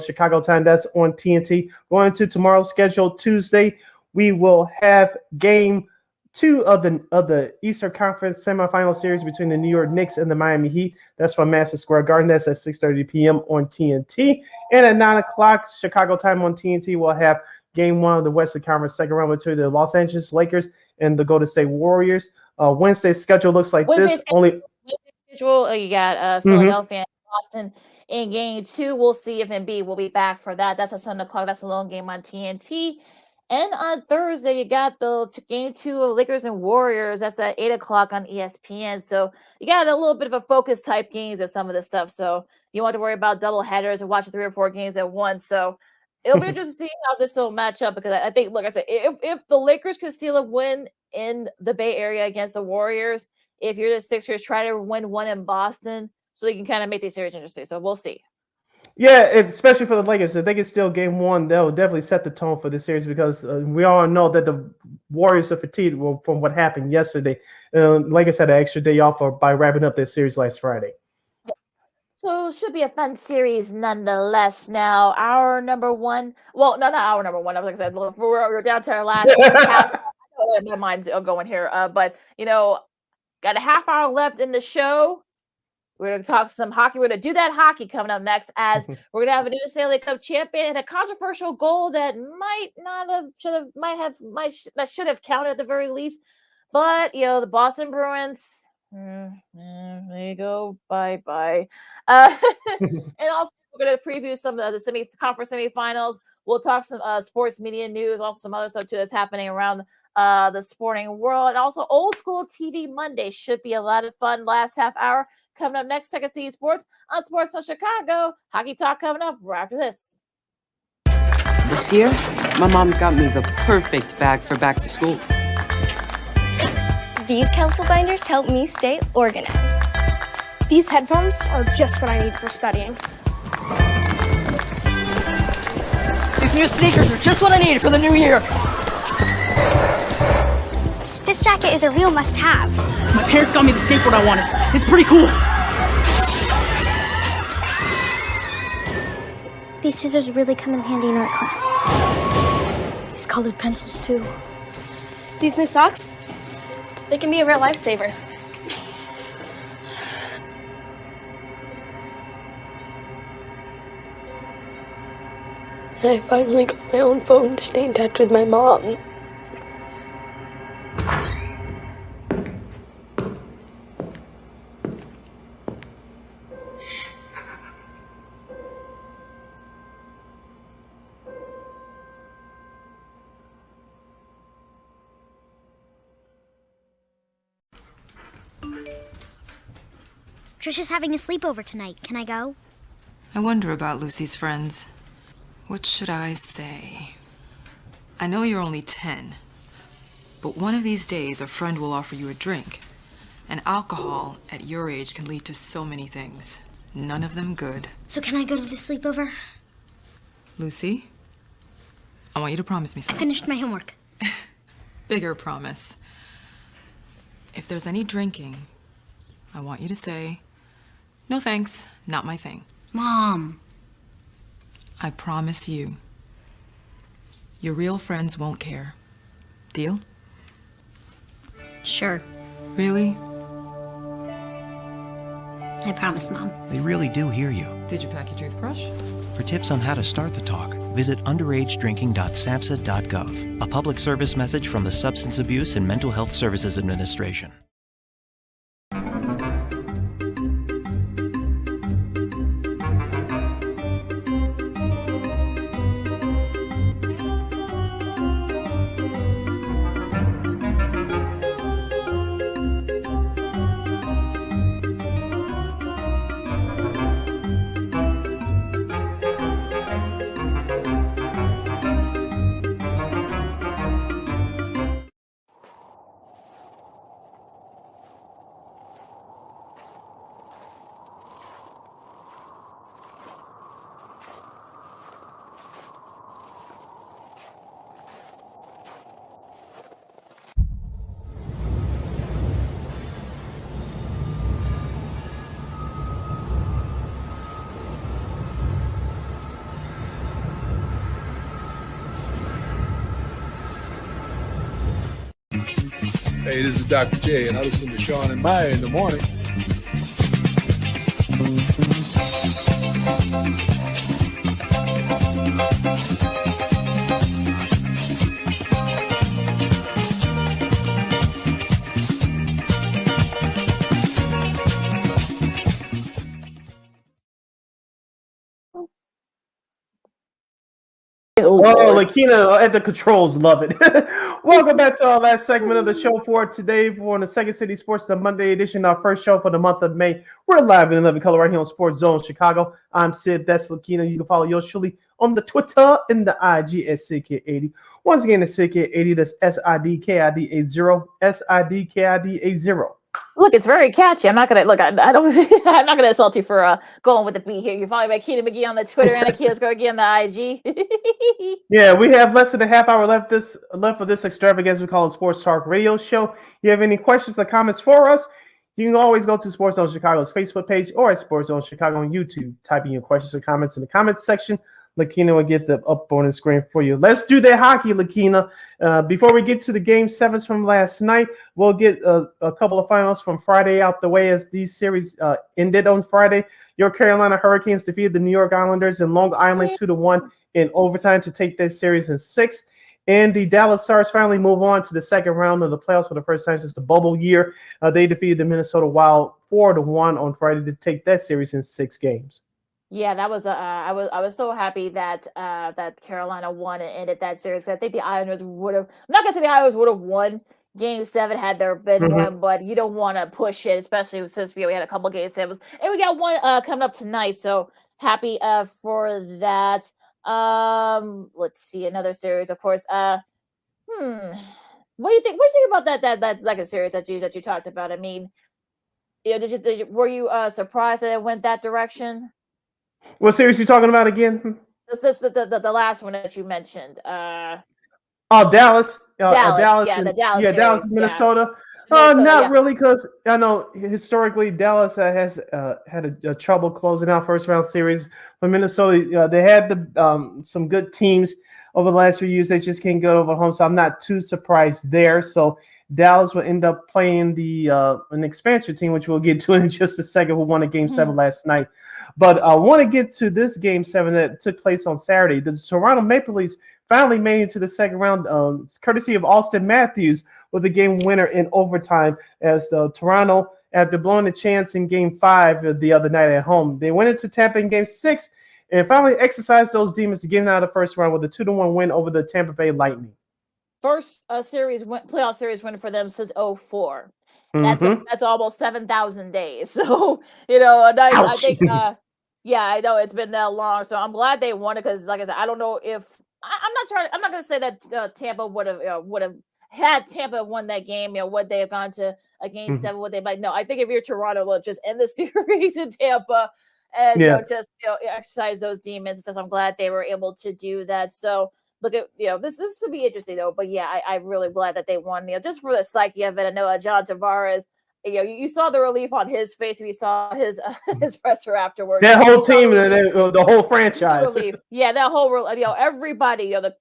Chicago time. That's on TNT. Going to tomorrow's schedule, Tuesday, we will have game 2 of the Eastern Conference semifinal series between the New York Knicks and the Miami Heat. That's from Madison Square Garden. That's at 6:30 p.m. on TNT. And at 9 o'clock Chicago time on TNT, we'll have game 1 of the Western Conference second round between the Los Angeles Lakers and the Golden State Warriors. Wednesday's schedule looks like this. You got Philadelphia and Boston in game 2. We'll see if Embiid will be back for that. That's at 7 o'clock. That's a long game on TNT. And on Thursday, you got the game 2 of Lakers and Warriors. That's at 8 o'clock on ESPN. So you got a little bit of a focus type games of some of this stuff. So you want to worry about double headers and watching 3 or 4 games at once. So it'll be interesting to see how this will match up because I think, look, I said, if the Lakers can steal a win in the Bay Area against the Warriors, if you're the Sixers, try to win one in Boston so you can kind of make these series interesting. So we'll see. Yeah, especially for the Lakers. If they can steal game 1, they'll definitely set the tone for this series because we all know that the Warriors are fatigued from what happened yesterday. Lakers had an extra day off by wrapping up their series last Friday. So it should be a fun series nonetheless. Now, our number 1, well, no, not our number 1. Like I said, we're down to our last half. I know my mind's going here, but, got a half hour left in the show. We're going to talk some hockey. We're going to do that hockey coming up next, as we're going to have a new Stanley Cup champion and a controversial goal that should have counted at the very least. But the Boston Bruins, they go bye. And also we're going to preview some of the conference semifinals. We'll talk some sports media news, also some other stuff too that's happening around the sporting world, and also old school TV Monday should be a lot of fun. Last half hour coming up next. Second City Sports on Sports on Chicago. Hockey talk coming up right after this. This year, my mom got me the perfect bag for back to school. These colorful binders help me stay organized. These headphones are just what I need for studying. These new sneakers are just what I needed for the new year. This jacket is a real must-have. My parents got me the skateboard I wanted. It's pretty cool. These scissors really come in handy in art class. These colored pencils, too. These new socks, they can be a real lifesaver. I finally got my own phone to stay in touch with my mom. Trisha's having a sleepover tonight. Can I go? I wonder about Lucy's friends. What should I say? I know you're only 10, but one of these days a friend will offer you a drink. And alcohol at your age can lead to so many things. None of them good. So can I go to the sleepover? Lucy, I want you to promise me I something. finished my homework. Bigger promise. If there's any drinking, I want you to say, "No thanks, not my thing." Mom. I promise you. Your real friends won't care. Deal? Sure. Really? I promise, Mom. They really do hear you. Did you pack your toothbrush? For tips on how to start the talk, visit underagedrinking.samhsa.gov, a public service message from the Substance Abuse and Mental Health Services Administration. Hey, this is Dr. J, and I listen to Sean and Maya in the morning. Oh, Lakeena at the controls love it. Welcome back to our last segment of the show for today. For the Second City Sports, the Monday edition, our first show for the month of May. We're live in living color right here on Sports Zone Chicago. I'm Sid, that's Lakeena. You can follow yours truly on the Twitter and the IG at SidKid80. Once again, it's SidKid80. That's SIDKID80. SIDKID80. Look, it's very catchy. I'm not gonna look. I don't. I'm not gonna insult you for going with the beat here. You follow me, Keita McGee on the Twitter and Akia's Girl on the IG. Yeah, we have less than a half hour left for this extravaganza we call a Sports Talk Radio Show. You have any questions or comments for us? You can always go to Sports Zone Chicago's Facebook page or at Sports Zone Chicago on YouTube. Type in your questions or comments in the comments section. Lakeena will get the up on the screen for you. Let's do that hockey, Lakeena. Before we get to the game sevens from last night, we'll get a couple of finals from Friday out the way as these series ended on Friday. Your Carolina Hurricanes defeated the New York Islanders in Long Island 2-1 in overtime to take this series in 6. And the Dallas Stars finally move on to the second round of the playoffs for the first time since the bubble year. They defeated the Minnesota Wild 4-1 on Friday to take that series in 6 games. Yeah, that was I was so happy that that Carolina won and ended that series. I think the Islanders would have. I'm not gonna say the Islanders would have won Game 7 had there been one, but you don't want to push it, especially since we had a couple Game 7s, and we got one coming up tonight. So happy for that. Let's see another series, of course. What do you think? What do you think about that's like a series that you talked about? I mean, were you surprised that it went that direction? What series you talking about again? This the last one that you mentioned. Dallas. Dallas. Dallas. Yeah, the Dallas. Yeah, series. Dallas, Minnesota. Not really, because I know historically Dallas has had a trouble closing out first round series. For Minnesota, they had some good teams over the last few years. They just can't go over home, so I'm not too surprised there. So Dallas will end up playing an expansion team, which we'll get to in just a second, who won a Game 7 last night. But I want to get to this Game 7 that took place on Saturday. The Toronto Maple Leafs finally made it to the second round, courtesy of Austin Matthews with a game winner in overtime as Toronto, after blowing a chance in Game 5 the other night at home, they went into Tampa in Game 6 and finally exercised those demons to get out of the first round with a 2-1 win over the Tampa Bay Lightning. First playoff series win for them since 2004. That's almost 7,000 days. So, nice. Ouch. I think, yeah, I know it's been that long. So I'm glad they won it because, like I said, I don't know if I'm not going to say that Tampa would have had Tampa won that game. Would they have gone to a Game 7? Would they? But no, I think if you're Toronto, look, just end the series in Tampa and just exercise those demons. So I'm glad they were able to do that. So. Look at this would be interesting though, but yeah, I'm really glad that they won. Just for the psyche of it, I know John Tavares. You saw the relief on his face when you saw his presser afterwards. That whole team, the whole franchise. Relief. Yeah, that whole everybody. Tavares.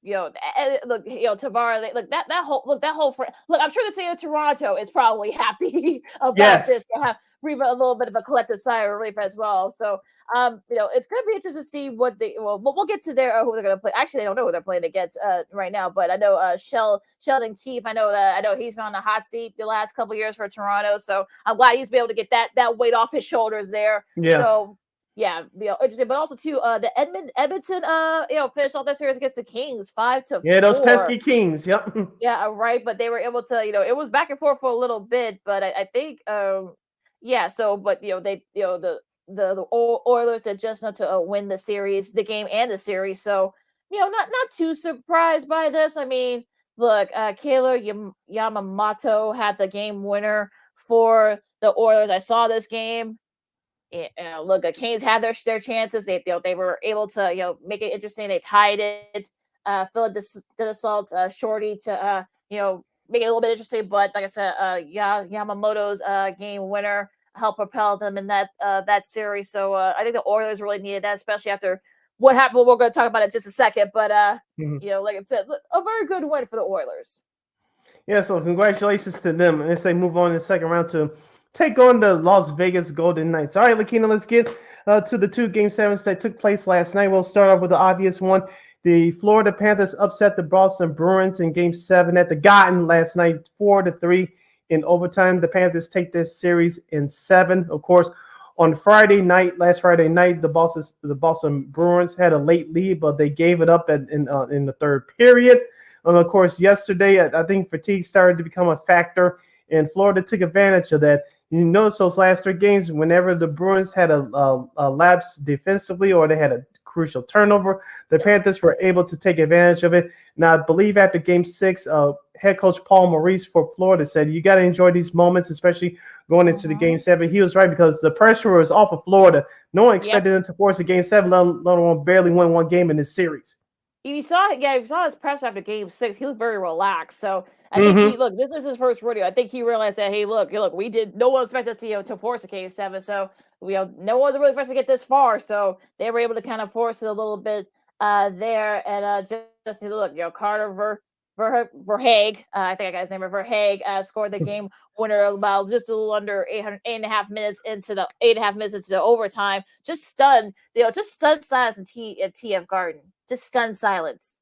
That whole. I'm sure the city of Toronto is probably happy about this. To have a little bit of a collective sigh of relief as well. So, it's going to be interesting to see what we'll get to who they're going to play. Actually, they don't know who they're playing against right now, but I know Sheldon Keefe. I know he's been on the hot seat the last couple years for Toronto. So I'm glad he's been able to get that weight off his shoulders there. Yeah. So yeah, interesting. But also too, the Edmonton finished off their series against the Kings 5-4. Yeah, those pesky Kings. Yep. Yeah, right. But they were able to, it was back and forth for a little bit, but I think yeah, so but the Oilers did just enough to win the series, the game and the series. So, not too surprised by this. I mean, look, Kailer Yamamoto had the game winner for the Oilers. I saw this game. Look, the Canes had their chances. They were able to make it interesting. They tied it. Philip Desault, Shorty to make it a little bit interesting. But like I said, Yamamoto's game winner helped propel them in that series. So I think the Oilers really needed that, especially after what happened. We're going to talk about it in just a second. But like I said, a very good win for the Oilers. Yeah, so congratulations to them as they move on in the second round to take on the Las Vegas Golden Knights. All right, Lakeena, let's get to the 2 Game 7s that took place last night. We'll start off with the obvious one. The Florida Panthers upset the Boston Bruins in Game 7 at the Garden last night, 4-3 in overtime. The Panthers take this series in 7. Of course, on last Friday night, the Boston Bruins had a late lead, but they gave it up in the third period. And of course, yesterday, I think fatigue started to become a factor, and Florida took advantage of that. You notice those last 3 games, whenever the Bruins had a lapse defensively or they had a crucial turnover, the Panthers were able to take advantage of it. Now, I believe after Game 6, head coach Paul Maurice for Florida said, you got to enjoy these moments, especially going into the Game 7. He was right, because the pressure was off of Florida. No one expected them to force a Game 7, let alone barely win one game in this series. You saw his press after Game 6. He looked very relaxed. So I think this is his first rodeo. I think he realized that, hey, look, no one expected us to force a Game 7. So no one was really supposed to get this far. So they were able to kind of force it a little bit there, and just look, Carter Verhaeg, I think I got his name, Verhaeg, scored the game winner about just a little under 8.5 minutes into the overtime. Just stunned silence at TF Garden. Just stunned silence.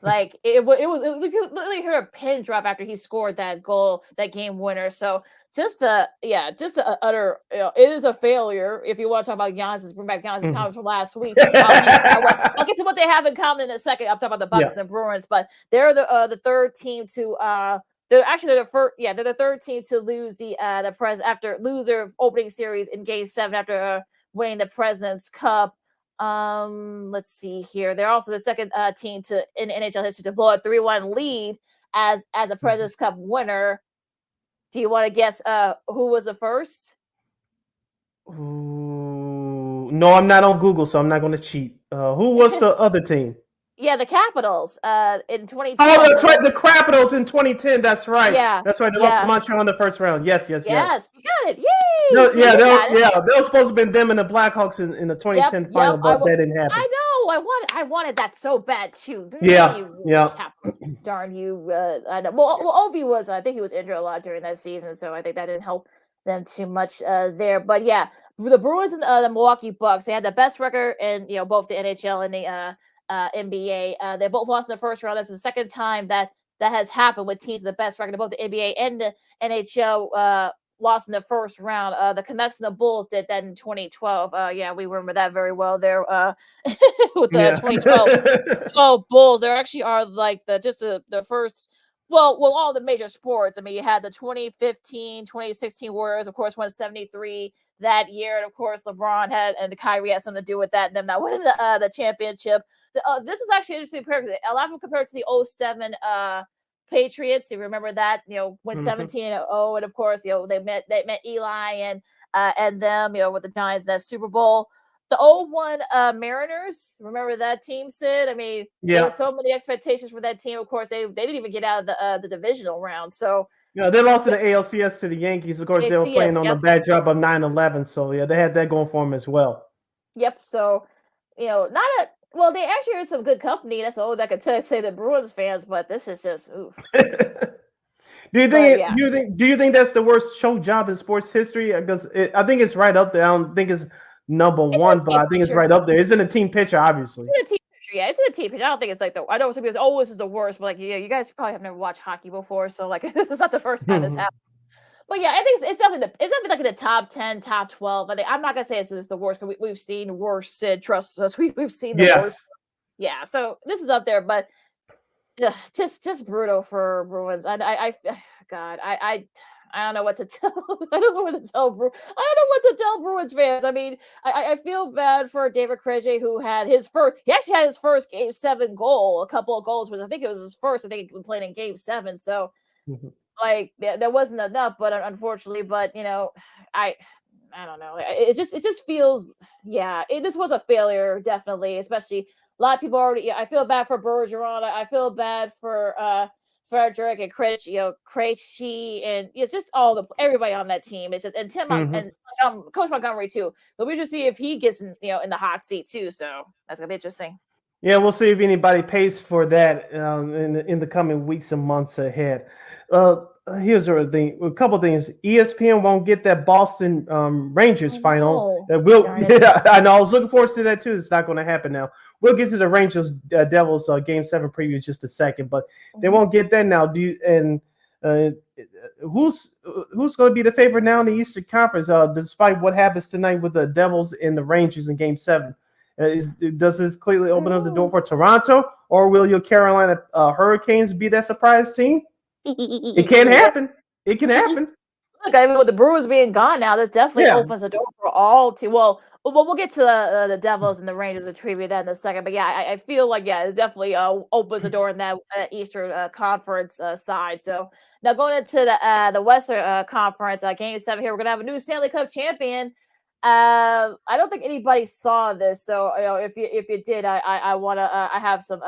Like it was literally heard a pin drop after he scored that goal, that game winner. So just a utter, it is a failure. If you want to talk about Giannis, bring back Giannis' comments from last week. I'll get to what they have in common in a second. I'm talking about the Bucks and the Bruins, but they're the third team to they're the third team to lose lose their opening series in Game 7 after winning the President's Cup. Let's see here. They're also the second team in NHL history to blow a 3-1 lead as a President's Cup winner. Do you want to guess who was the first? Ooh, no, I'm not on Google, so I'm not going to cheat. Who was the other team? Yeah, the Capitals in 2010. Oh, that's right, the Capitals in 2010. That's right. Yeah, that's right. They lost to Montreal in the first round. Yes. You got it. Yay! No, they were supposed to have been them and the Blackhawks in the 2010 final, but that didn't happen. I know. I wanted that so bad too. Yeah. Capitals. Darn you! I know. Well, Ovi was. I think he was injured a lot during that season, so I think that didn't help them too much there. But yeah, the Bruins and the Milwaukee Bucks, they had the best record in both the NHL and the NBA. They both lost in the first round. That's the second time that has happened with teams with the best record. Both the NBA and the NHL lost in the first round. The Canucks and the Bulls did that in 2012. We remember that very well there with the 2012 Bulls. There actually are like the first. Well, all the major sports. I mean, you had the 2015, 2016 Warriors, of course, won 73 that year. And of course, LeBron and the Kyrie had something to do with that. And them not winning the championship. This is actually interesting. A lot of them compared to the 07 Patriots. You remember that, when 17-0. And of course, they met Eli and them, with the Giants in that Super Bowl. The 01 Mariners, remember that team, Sid? I mean, there were so many expectations for that team. Of course, they didn't even get out of the divisional round. So they lost in the ALCS to the Yankees. Of course, they were playing on a bad job of 9/11. So they had that going for them as well. Yep. So they actually are some good company. That's all I could say the Bruins fans. But this is just oof. Do you think that's the worst show job in sports history? Because I think it's right up there. I don't think it's number one, but I think it's right up there. It's in a team picture, obviously. It's in a team picture, yeah. It's in a team picture. I don't think it's like I know some people say, this is the worst, but you guys probably have never watched hockey before, so this is not the first time this happened. But yeah, I think it's definitely like in the top 10, top 12. I think I'm not gonna say it's the worst because we've seen worse. Sid, trust us, we've seen the worst. Yeah, so this is up there, but just brutal for Bruins. I don't know what to tell. I don't know what to tell Bruins fans. I mean, I feel bad for David Krejci, who had his first. He actually had his first Game 7 goal, a couple of goals, which I think it was his first. I think he played in Game 7. So, there wasn't enough. But unfortunately, I don't know. It just feels. Yeah, this was a failure, definitely. Especially a lot of people already. I feel bad for Bergeron. I feel bad for Frederick and Krejci, and just everybody on that team. It's just and Tim and Coach Montgomery too. But we just see if he gets in the hot seat too. So that's gonna be interesting. Yeah, we'll see if anybody pays for that in the coming weeks and months ahead. Here's a couple of things. ESPN won't get that Boston Rangers final. I know. I was looking forward to that too. It's not going to happen now. We'll get to the Rangers Devils Game 7 preview in just a second, but they won't get that now. Who's going to be the favorite now in the Eastern Conference? Despite what happens tonight with the Devils and the Rangers in Game 7, does this clearly open up the door for Toronto, or will your Carolina Hurricanes be that surprise team? It can happen. It can happen. Look, I mean, with the Brewers being gone now, this definitely opens the door for all teams. Well, we'll get to the Devils and the Rangers to preview that in a second. But yeah, I feel like it definitely opens the door in that Eastern Conference side. So now going into the Western Conference Game 7 here, we're gonna have a new Stanley Cup champion. I don't think anybody saw this, so if you did, I want to I have some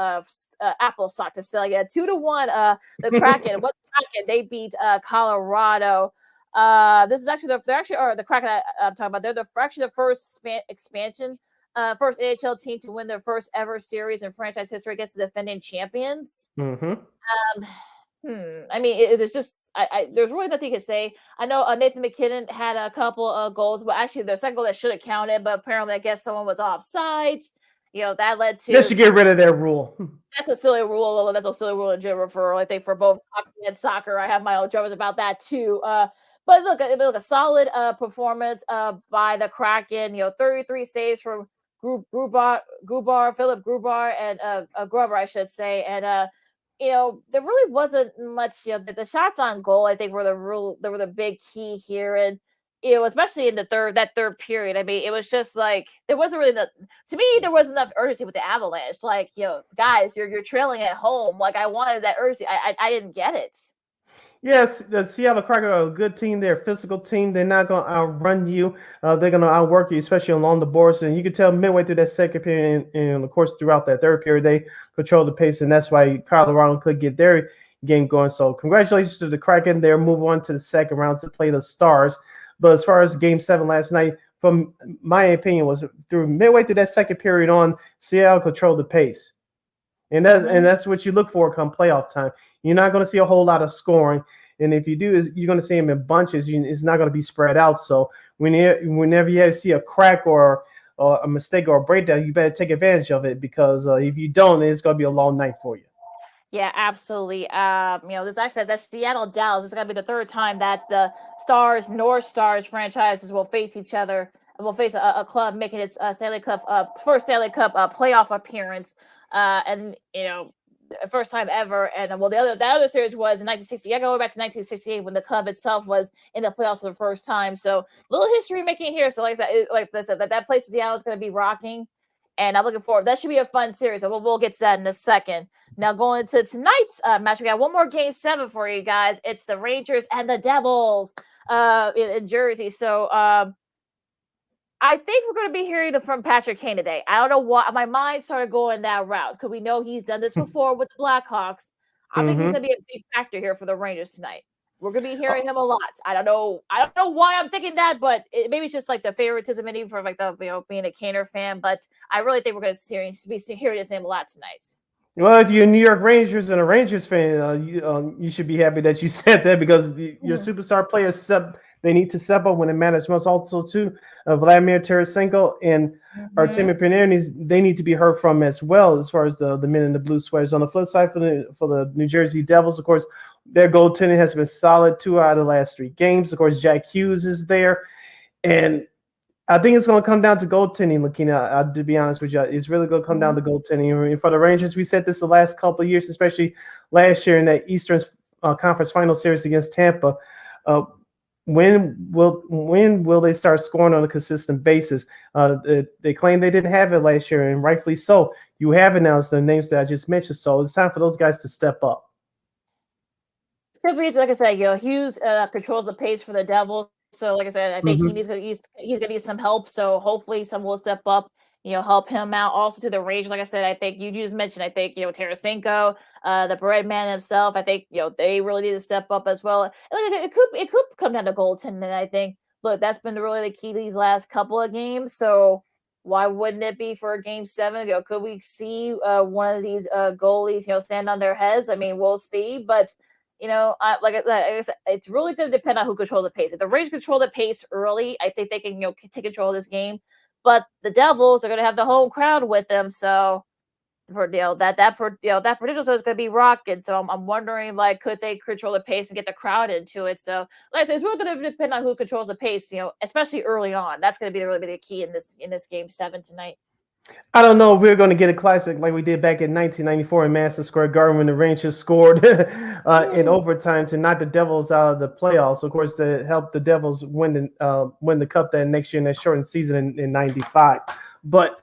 Apple stock to sell. 2-1 the Kraken. What Kraken? They beat Colorado This is actually the Kraken I'm talking about. They're actually the first expansion, first AHL team to win their first ever series in franchise history against the defending champions. Mm-hmm. I mean, there's just there's really nothing you can say. I know Nathan McKinnon had a couple of goals, but actually the second goal that should have counted, but apparently I guess someone was offsides. That led to. They should get rid of that rule. That's a silly rule. That's a silly rule in general for I think for both hockey and soccer. I have my own troubles about that too. But look, a solid performance by the Kraken. 33 saves from Philip Grubar, and Gruber, I should say, and there really wasn't much. The shots on goal, I think, were the big key here, and especially in that third period. I mean, it was just like there wasn't really to me there wasn't enough urgency with the Avalanche. Like, guys, you're trailing at home. Like, I wanted that urgency. I didn't get it. Yes, the Seattle Kraken are a good team. They're a physical team. They're not going to outrun you. They're going to outwork you, especially along the boards. And you can tell midway through that second period, and of course throughout that third period, they controlled the pace, and that's why Colorado could get their game going. So congratulations to the Kraken. They're moving on to the second round to play the Stars. But as far as Game 7 last night, from my opinion, was through midway through that second period on, Seattle controlled the pace. And that's what you look for come playoff time. You're not going to see a whole lot of scoring. And if you do, you're going to see them in bunches. It's not going to be spread out. So whenever you see a crack or a mistake or a breakdown, you better take advantage of it, because if you don't, it's going to be a long night for you. Yeah, absolutely. This actually, that's Seattle Dallas. It's going to be the third time that the North Stars franchises will face each other. Will face a club making its Stanley Cup first Stanley Cup playoff appearance, and first time ever. And the other series was in 1960. I go back to 1968 when the club itself was in the playoffs for the first time. So little history making here. So like I said, that place in Seattle is going to be rocking, and I'm looking forward. That should be a fun series. So we'll get to that in a second. Now going to tonight's match, we got one more Game 7 for you guys. It's the Rangers and the Devils in Jersey. So I think we're going to be hearing from Patrick Kane today. I don't know why my mind started going that route, because we know he's done this before with the Blackhawks. I think he's going to be a big factor here for the Rangers tonight. We're going to be hearing him a lot. I don't know why I'm thinking that, but maybe it's just like the favoritism in even for like the being a Kaner fan. But I really think we're going to be hearing his name a lot tonight. Well, if you're a New York Rangers and a Rangers fan, you should be happy that you said that, because your superstar players they need to step up when it matters most. Also, too, Vladimir Tarasenko and Artemi Panarin, they need to be heard from as well, as far as the men in the blue sweaters. On the flip side, for the New Jersey Devils, of course, their goaltending has been solid 2 out of the last 3 games. Of course, Jack Hughes is there, and I think it's going to come down to goaltending, Lakeena. To be honest with you, it's really going to come down to goaltending. And for the Rangers, we said this the last couple of years, especially last year in that Eastern Conference Final Series against Tampa. When will they start scoring on a consistent basis? They claim they didn't have it last year, and rightfully so. You have it now. It's the names that I just mentioned. So it's time for those guys to step up. Like I said, Hughes controls the pace for the Devils. So, like I said, I think he's gonna need some help. So hopefully, someone will step up, help him out. Also, to the Rangers, like I said, I think you just mentioned. I think Tarasenko, the bread man himself. I think they really need to step up as well. It could come down to goaltending. I think. Look, that's been really the key these last couple of games. So why wouldn't it be for a Game 7? Could we see one of these goalies, stand on their heads? I mean, we'll see, but. Like I said, it's really going to depend on who controls the pace. If the Rangers control the pace early, I think they can, take control of this game. But the Devils are going to have the home crowd with them, so that prediction is going to be rocking. So I'm wondering, could they control the pace and get the crowd into it? So, like I said, it's really going to depend on who controls the pace. Especially early on. That's going to be really the key in this Game 7 tonight. I don't know if we're going to get a classic like we did back in 1994 in Madison Square Garden when the Rangers scored in overtime to knock the Devils out of the playoffs. Of course, to help the Devils win the cup that next year in that shortened season in 95. But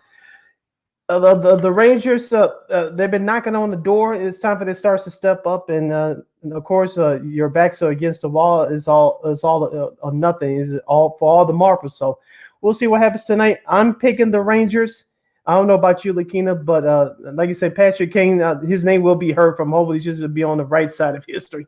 the Rangers, they've been knocking on the door. It's time for the Stars to step up. And of course, your backs are against the wall. It's all or nothing. Is all for all the marbles. So we'll see what happens tonight. I'm picking the Rangers. I don't know about you, Lakeena, but like you said, Patrick Kane, his name will be heard from. Hopefully, just to be on the right side of history.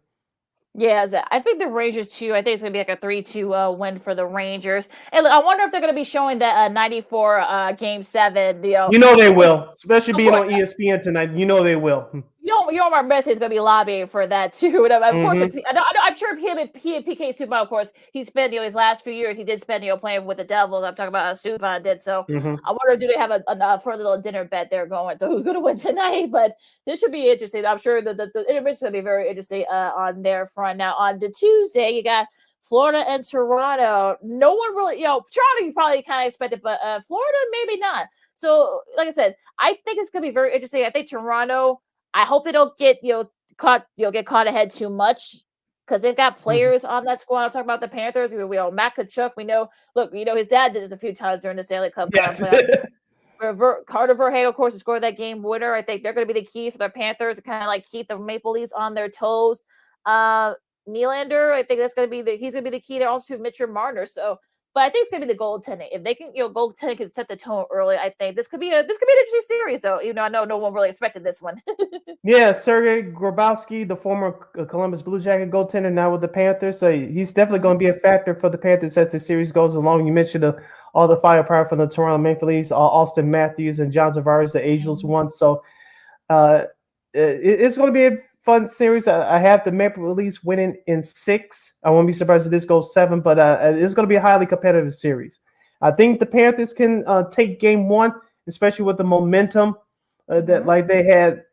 Yeah, I think the Rangers too. I think it's gonna be like a 3-2 win for the Rangers. And look, I wonder if they're gonna be showing that '94 Game 7. You know they Of course, will, especially of being course, on ESPN tonight. You know they will. you know, Mark Messier is going to be lobbying for that too. And of course, Mm-hmm. I'm sure he and PK's too. But of course, he spent his last few years. He did spend playing with the Devils. I'm talking about Subban did. So Mm-hmm. I wonder, do they have a further little dinner bet they're going? So who's going to win tonight? But this should be interesting. I'm sure the intermission is going to be very interesting on their front. Now on the Tuesday, you got Florida and Toronto. No one really, Toronto you probably kind of expected, but Florida maybe not. So like I said, I think it's going to be very interesting. I think Toronto. I hope they don't get caught ahead too much because they've got players on that squad. I'm talking about the Panthers. We know Matt Tkachuk. We know his dad did this a few times during the Stanley Cup playoffs. Carter Verhaeghe, of course, scored that game winner. I think they're going to be the key for the Panthers to kind of like keep the Maple Leafs on their toes. Nylander, I think that's going to be he's going to be the key there. Also, Mitchell Marner. So. But I think it's gonna be the goaltending. If they can, goaltending can set the tone early. I think this could be an interesting series, though. I know no one really expected this one. Yeah, Sergei Grabowski, the former Columbus Blue Jacket goaltender, now with the Panthers. So he's definitely going to be a factor for the Panthers as the series goes along. You mentioned all the firepower from the Toronto Maple Leafs, Austin Matthews and John Tavares, the ageless one. So it's going to be a fun series. I have the Maple Leafs winning in 6. I won't be surprised if this goes 7, but it's going to be a highly competitive series. I think the Panthers can take game 1, especially with the momentum that like they had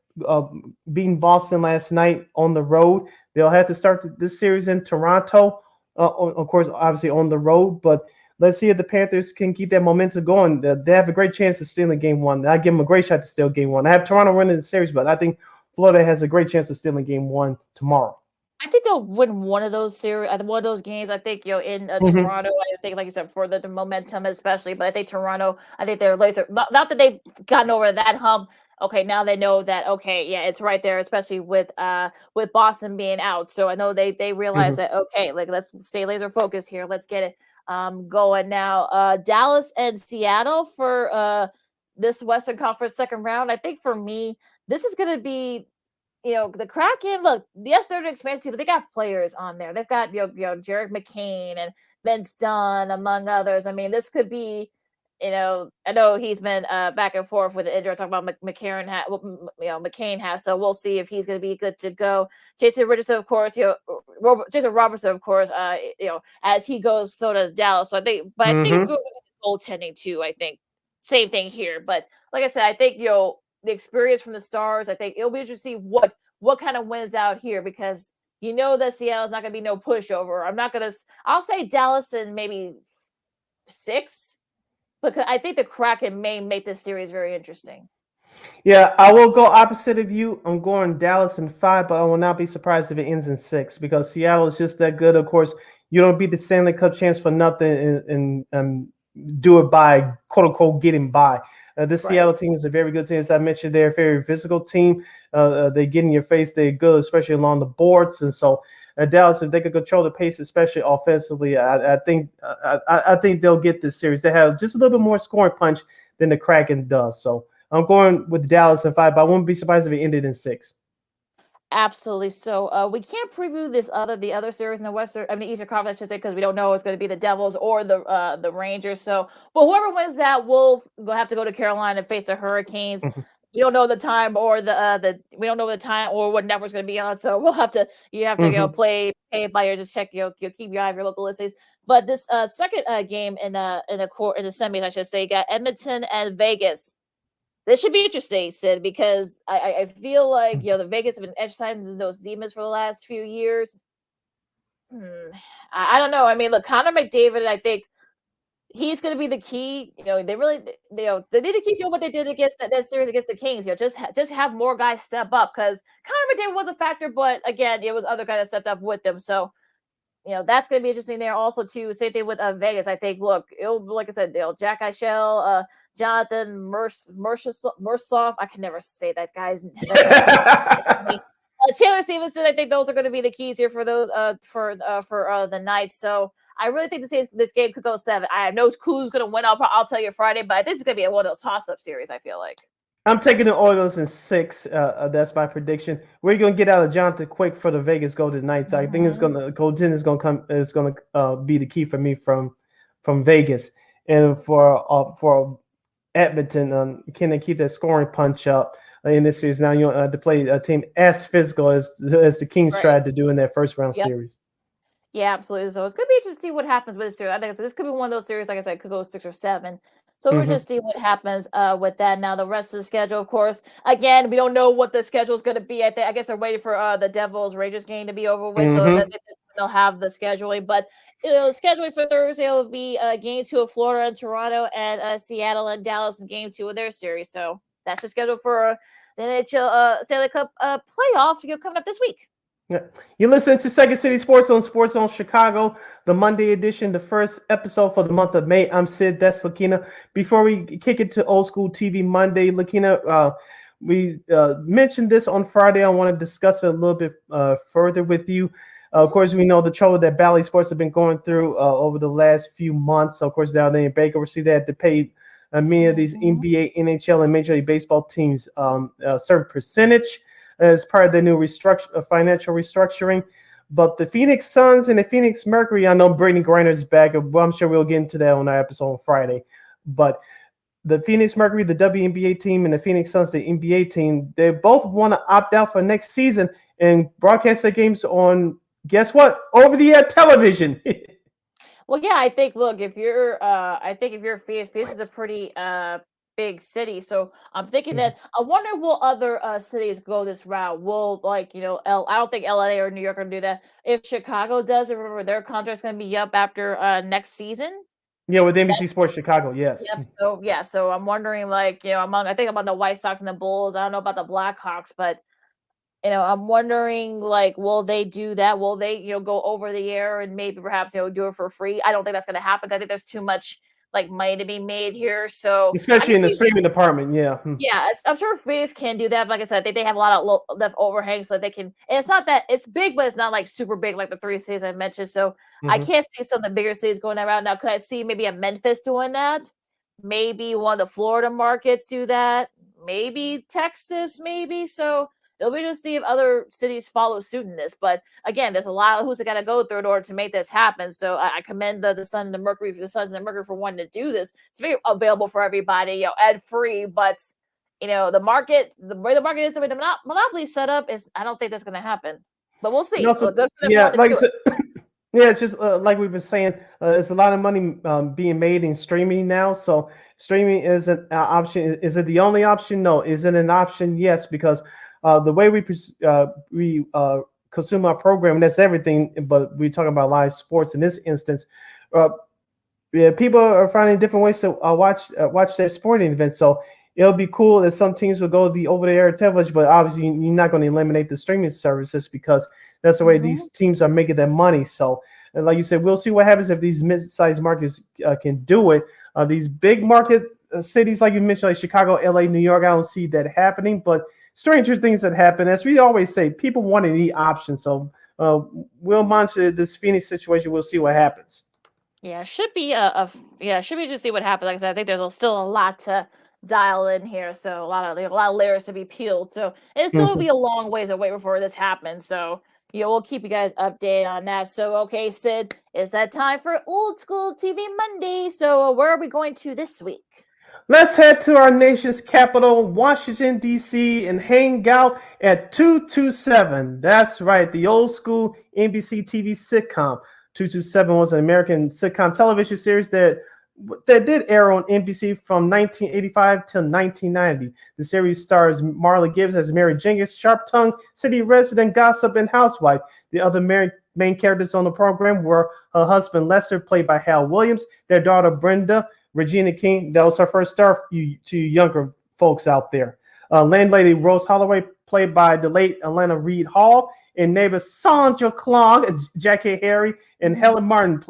beating Boston last night on the road. They'll have to start this series in Toronto, of course, obviously on the road. But let's see if the Panthers can keep that momentum going. They have a great chance of stealing game 1. I give them a great shot to steal game 1. I have Toronto winning the series, but I think Florida has a great chance of stealing game 1 tomorrow. I think they'll win one of those series, one of those games. I think in Toronto. I think, like you said, for the momentum especially. But I think Toronto. I think they're laser. Not that they've gotten over that hump. Okay, now they know that. Okay, yeah, it's right there, especially with Boston being out. So I know they realize that. Okay, like let's stay laser focused here. Let's get it going now. Dallas and Seattle for this Western Conference second round. I think for me, this is going to be. The Kraken, look, yes, they're an expansion team, but they got players on there. They've got, Jared McCain and Vince Dunn, among others. I mean, this could be, I know he's been back and forth with the injury. Talking about McCain has, so we'll see if he's going to be good to go. Jason Richardson, of course, Jason Robertson, of course, as he goes, so does Dallas. So I think, but I think it's going to be goaltending too. I think same thing here. But like I said, I think, the experience from the Stars, I think it'll be interesting to see what kind of wins out here because that Seattle's not going to be no pushover. I'll say Dallas in maybe 6 because I think the Kraken may make this series very interesting. Yeah, I will go opposite of you. I'm going Dallas in 5, but I will not be surprised if it ends in 6 because Seattle is just that good. Of course, you don't beat the Stanley Cup champs for nothing and do it by quote unquote getting by. This Seattle team is a very good team. As I mentioned, they're a very physical team. They get in your face. They're good, especially along the boards. And so Dallas, if they could control the pace, especially offensively, I think they'll get this series. They have just a little bit more scoring punch than the Kraken does. So I'm going with Dallas in 5, but I wouldn't be surprised if it ended in 6. Absolutely. So we can't preview the other series in the Eastern Conference, I should say, because we don't know it's going to be the Devils or the Rangers. So, but whoever wins that will have to go to Carolina and face the Hurricanes. We don't know the time or we don't know the time or what network's going to be on. So we'll have to play it by ear. Just check keep your eye on your local listings. But this second game in the semis, I should say, got Edmonton and Vegas. This should be interesting, Sid, because I feel like the Vegas have been exercising those demons for the last few years. I don't know. I mean, look, Connor McDavid, I think he's going to be the key. They need to keep doing what they did against that series against the Kings. Just have more guys step up because Connor McDavid was a factor, but again, it was other guys that stepped up with them. So. That's going to be interesting there. Also, too, same thing with Vegas. I think, look, like I said, Jack Eichel, Jonathan Mersoff. I can never say that guy's name. Taylor Stevenson. I think those are going to be the keys here for those for the night. So I really think this game could go 7. I have no clue who's going to win. I'll tell you Friday, but this is going to be one of those toss-up series. I feel like. I'm taking the Oilers in 6. That's my prediction. We're gonna get out of Jonathan Quick for the Vegas Golden Knights. I think it's gonna Golden is gonna come. Is gonna be the key for me from Vegas, and for Edmonton. Can they keep that scoring punch up in this series? Now you have to play a team as physical as the Kings tried to do in their first round series. Yeah, absolutely. So it's gonna be interesting to see what happens with this series. I think this could be one of those series, like I said, could go 6 or 7. So we'll just see what happens with that. Now the rest of the schedule, of course, again, we don't know what the schedule is going to be. I guess they're waiting for the Devils Rangers game to be over with, so that they'll have the scheduling. But scheduling for Thursday will be game 2 of Florida and Toronto, and Seattle and Dallas in game 2 of their series. So that's the schedule for the NHL Stanley Cup playoffs coming up this week. Yeah. You're listening to Second City Sports on Chicago, the Monday edition, the first episode for the month of May. I'm Sid, that's Lakeena. Before we kick it to Old School TV Monday, Lakeena, we mentioned this on Friday. I want to discuss it a little bit further with you. Of course, we know the trouble that Bally Sports have been going through over the last few months. Of course, down there in Baker, we see they had to pay many of these NBA, NHL, and Major League Baseball teams a certain percentage as part of the new financial restructuring. But the Phoenix Suns and the Phoenix Mercury, I know Brittany Griner's back. I'm sure we'll get into that on our episode on Friday. But the Phoenix Mercury, the WNBA team, and the Phoenix Suns, the NBA team, they both want to opt out for next season and broadcast their games on, guess what, over-the-air television. Well, yeah, I think, look, if you're Phoenix is a pretty big city, so I'm thinking that I wonder will other cities go this route. Will I don't think LA or New York are gonna do that. If Chicago does, remember their contract's gonna be up after next season. Yeah, with NBC Sports Chicago, yes. Yep. So I'm wondering, I think about the White Sox and the Bulls. I don't know about the Blackhawks, but I'm wondering, will they do that? Will they, go over the air and maybe perhaps, do it for free? I don't think that's going to happen. I think there's too much money to be made here. So especially in the streaming department, yeah. Yeah, I'm sure Phoenix can do that. But like I said, I think they have a lot of left overhang, so that they can. And it's not that it's big, but it's not super big like the 3 cities I mentioned. So I can't see some of the bigger cities going that route. Now, could I see maybe a Memphis doing that? Maybe one of the Florida markets do that. Maybe Texas, maybe. So it'll be to see if other cities follow suit in this. But again, there's a lot of hoops that got to go through in order to make this happen. So I commend the Suns and the Mercury for wanting to do this. It's very available for everybody, ad free. But the market, the way the market is, the way the monopoly set up is, I don't think that's going to happen. But we'll see. Also, like I said, yeah, it's just like we've been saying, there's a lot of money being made in streaming now. So streaming is an option. Is it the only option? No. Is it an option? Yes, because the way we consume our program, that's everything. But we're talking about live sports in this instance. People are finding different ways to watch their sporting events. So it'll be cool if some teams will go the over-the-air television, but obviously you're not going to eliminate the streaming services because that's the way these teams are making their money. So, and like you said, we'll see what happens if these mid-sized markets can do it. These big market cities, like you mentioned, like Chicago, LA, New York, I don't see that happening. But stranger things that happen, as we always say, people want to need options. So we'll monitor this Phoenix situation. We'll see what happens. Yeah, should be should be just see what happens. Like I said, I think there's still a lot to dial in here, so a lot of layers to be peeled. So it still will be a long ways away before this happens. So we'll keep you guys updated on that. So okay, Sid, it's that time for Old School TV Monday. So where are we going to this week? Let's head to our nation's capital, Washington, D.C., and hang out at 227. That's right, the old school NBC TV sitcom. 227 was an American sitcom television series that did air on NBC from 1985 to 1990. The series stars Marla Gibbs as Mary Jenkins, sharp-tongued city resident, gossip, and housewife. The other main characters on the program were her husband Lester, played by Hal Williams, their daughter Brenda, Regina King. That was her first star to you younger folks out there. Landlady Rose Holloway, played by the late Atlanta Reed Hall, and neighbor Sandra Klong, Jackie Harry, and Helen Martin.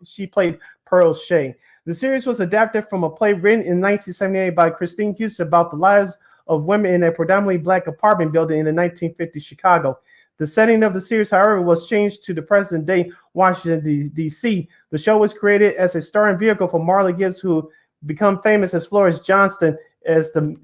She played Pearl Shea. The series was adapted from a play written in 1978 by Christine Houston about the lives of women in a predominantly black apartment building in the 1950s Chicago. The setting of the series, however, was changed to the present day Washington, D.C. The show was created as a starring vehicle for Marla Gibbs, who became famous as Florence Johnston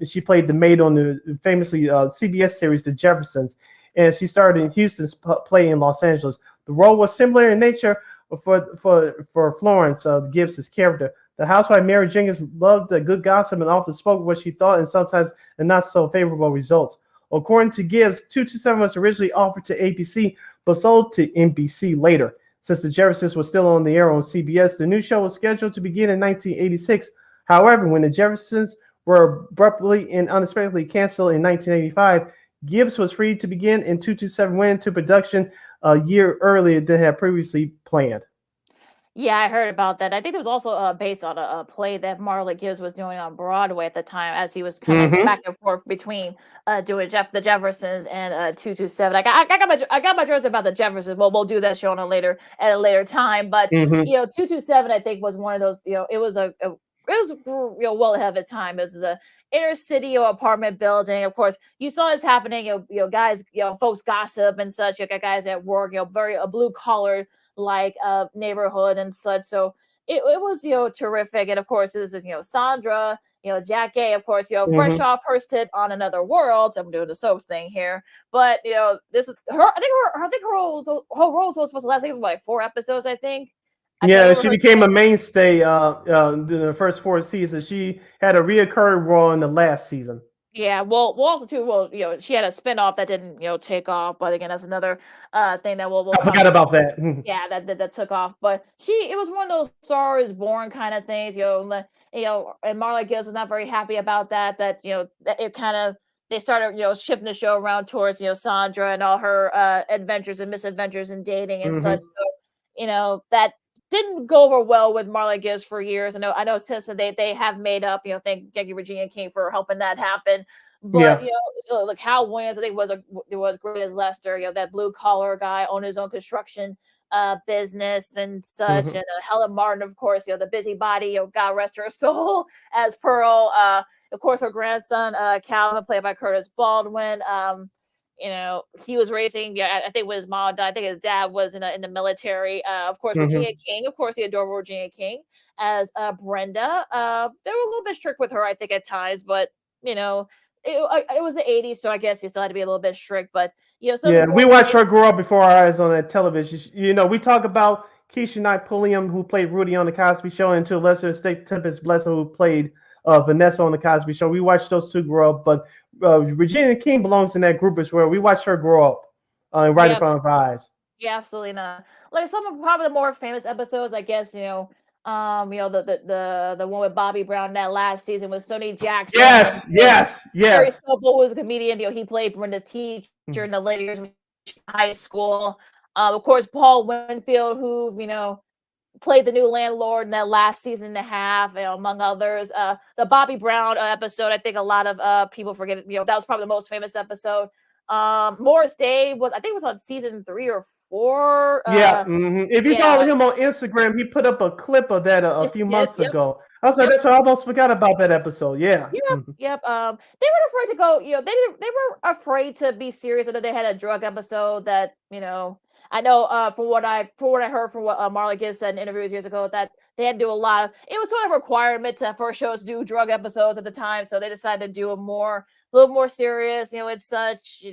she played the maid on the famously CBS series The Jeffersons, and she started in Houston's play in Los Angeles. The role was similar in nature for Florence Gibbs' character. The housewife Mary Jenkins loved the good gossip and often spoke what she thought, and sometimes the not so favorable results. According to Gibbs, 227 was originally offered to ABC, but sold to NBC later. Since The Jeffersons was still on the air on CBS, the new show was scheduled to begin in 1986. However, when The Jeffersons were abruptly and unexpectedly canceled in 1985, Gibbs was free to begin, and 227 went into production a year earlier than had previously planned. Yeah, I heard about that. I think it was also based on a play that Marla Gibbs was doing on Broadway at the time, as he was kind of back and forth between doing the Jeffersons and 227. I got my dreams about the Jeffersons. Well, we'll do that show at a later time. But 227, I think, was one of those. It was well ahead of its time. It was a inner city apartment building. Of course, you saw this happening. Guys, folks gossip and such. You got guys at work. Very a blue collar neighborhood and such. So it was terrific. And of course, this is Sandra, Jack Gay, of course, fresh off her stint on Another World. So I'm doing the soaps thing here, but this is her. I think her role was supposed to last like 4 episodes. I think. Yeah, she became a mainstay in the first 4 seasons. She had a reoccurring role in the last season. Yeah, well, also too, she had a spinoff that didn't, take off. But again, that's another thing that we'll I forgot about that. Yeah, that took off. But it was one of those Star is Born kind of things, and Marla Gibbs was not very happy about that. That that it kind of they started shifting the show around towards Sandra and all her adventures and misadventures and dating and such. So that didn't go over well with Marla Gibbs for years. I know since they have made up. Thank you, Regina King, for helping that happen. But like Hal Williams, I think was great as Lester. That blue collar guy, owned his own construction business and such. And Helen Martin, of course, the busybody. God rest her soul, as Pearl. Of course, her grandson Calvin, played by Curtis Baldwin. He was raising, I think when his mom died, I think his dad was in the military. Of course, Virginia King, of course, the adorable Virginia King as Brenda. They were a little bit strict with her, I think, at times, but it was the 80s, so I guess you still had to be a little bit strict. But we watched her grow up before our eyes on that television. We talk about Keisha Knight Pulliam, who played Rudy on the Cosby Show, and to a lesser extent Tempest Blesser, who played Vanessa on the Cosby Show. We watched those two grow up, but Regina King belongs in that group as well. We watched her grow up right in front of our eyes. Yeah, absolutely not. Like some of probably the more famous episodes, I guess, the one with Bobby Brown that last season was Sonny Jackson. Yes. Barry Sobel was a comedian. He played Brenda's teacher in the later years of high school. Of course, Paul Winfield, who played the new landlord in that last season and a half, among others. The Bobby Brown episode, I think a lot of people forget. That was probably the most famous episode. Morris Day was on season 3 or 4. If you follow him on Instagram, he put up a clip of that a few months ago. I was like, that's what I almost forgot about that episode. Yeah. Yep. They weren't afraid to go. They were afraid to be serious. I know they had a drug episode that I know from what I heard from what Marla Gibbs said in interviews years ago, that they had to do a lot of. It was sort of a requirement for shows to do drug episodes at the time, so they decided to do a little more serious. It's such.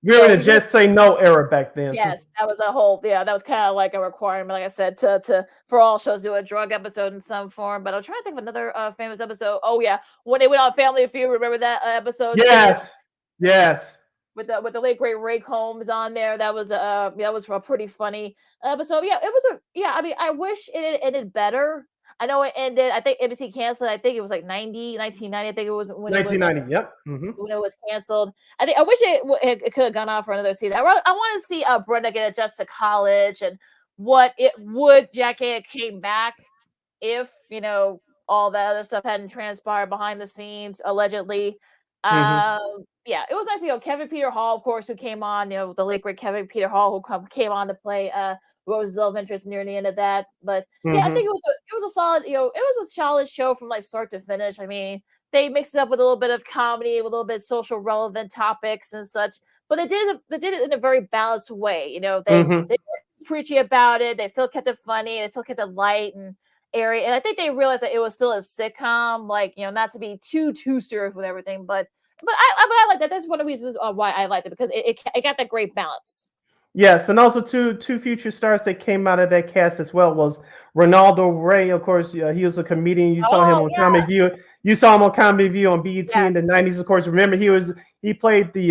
We were in a just say no era back then. Yes, that was that was kind of like a requirement, like I said, to for all shows to do a drug episode in some form. But I'm trying to think of another famous episode. Oh yeah, when they went on Family Feud, remember that episode? Yes. With the late great Ray Combs on there, that was a pretty funny episode. Yeah, it was I mean, I wish it ended better. I know it ended. I think NBC canceled. I think it was like 1990. I think it was when 1990. When it was canceled. I wish it could have gone on for another season. I want to see Brenda get adjusted to college and what it would Jack A came back if all that other stuff hadn't transpired behind the scenes allegedly. Yeah, it was nice. Kevin Peter Hall, of course, who came on. The late great Kevin Peter Hall, who came on to play Rose's love interest near the end of that. But yeah, I think it was a solid. It was a solid show from like start to finish. I mean, they mixed it up with a little bit of comedy, with a little bit of social relevant topics and such. But they did it in a very balanced way. They weren't preachy about it. They still kept it funny. They still kept it light, and area, and I think they realized that it was still a sitcom, like, not to be too serious with everything, but I like that. That's one of the reasons why I liked it, because it got that great balance. Yes, and also two future stars that came out of that cast as well was Ronaldo Ray. Of course, he was a comedian. You saw him on Comedy View. You saw him on Comedy View on BET in the '90s. Of course, remember he played the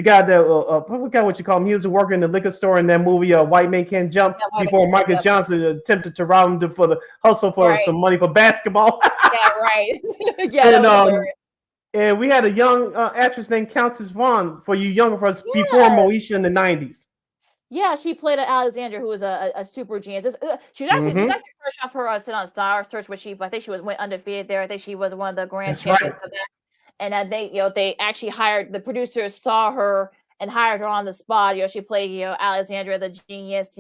guy that I forgot what you call him. He was working in the liquor store in that movie White Man Can't Jump before Marcus Johnson attempted to rob him for the hustle for some money for basketball. Yeah, right. Yeah, and we had a young actress named Countess Vaughn for you younger for us before Moesha in the '90s. Yeah, she played Alexandra, who was a super genius. She was actually fresh off her Sit on Star Search, which I think she went undefeated there. I think she was one of the grand champions of that. And they actually hired, the producers saw her and hired her on the spot. She played Alexandra the genius,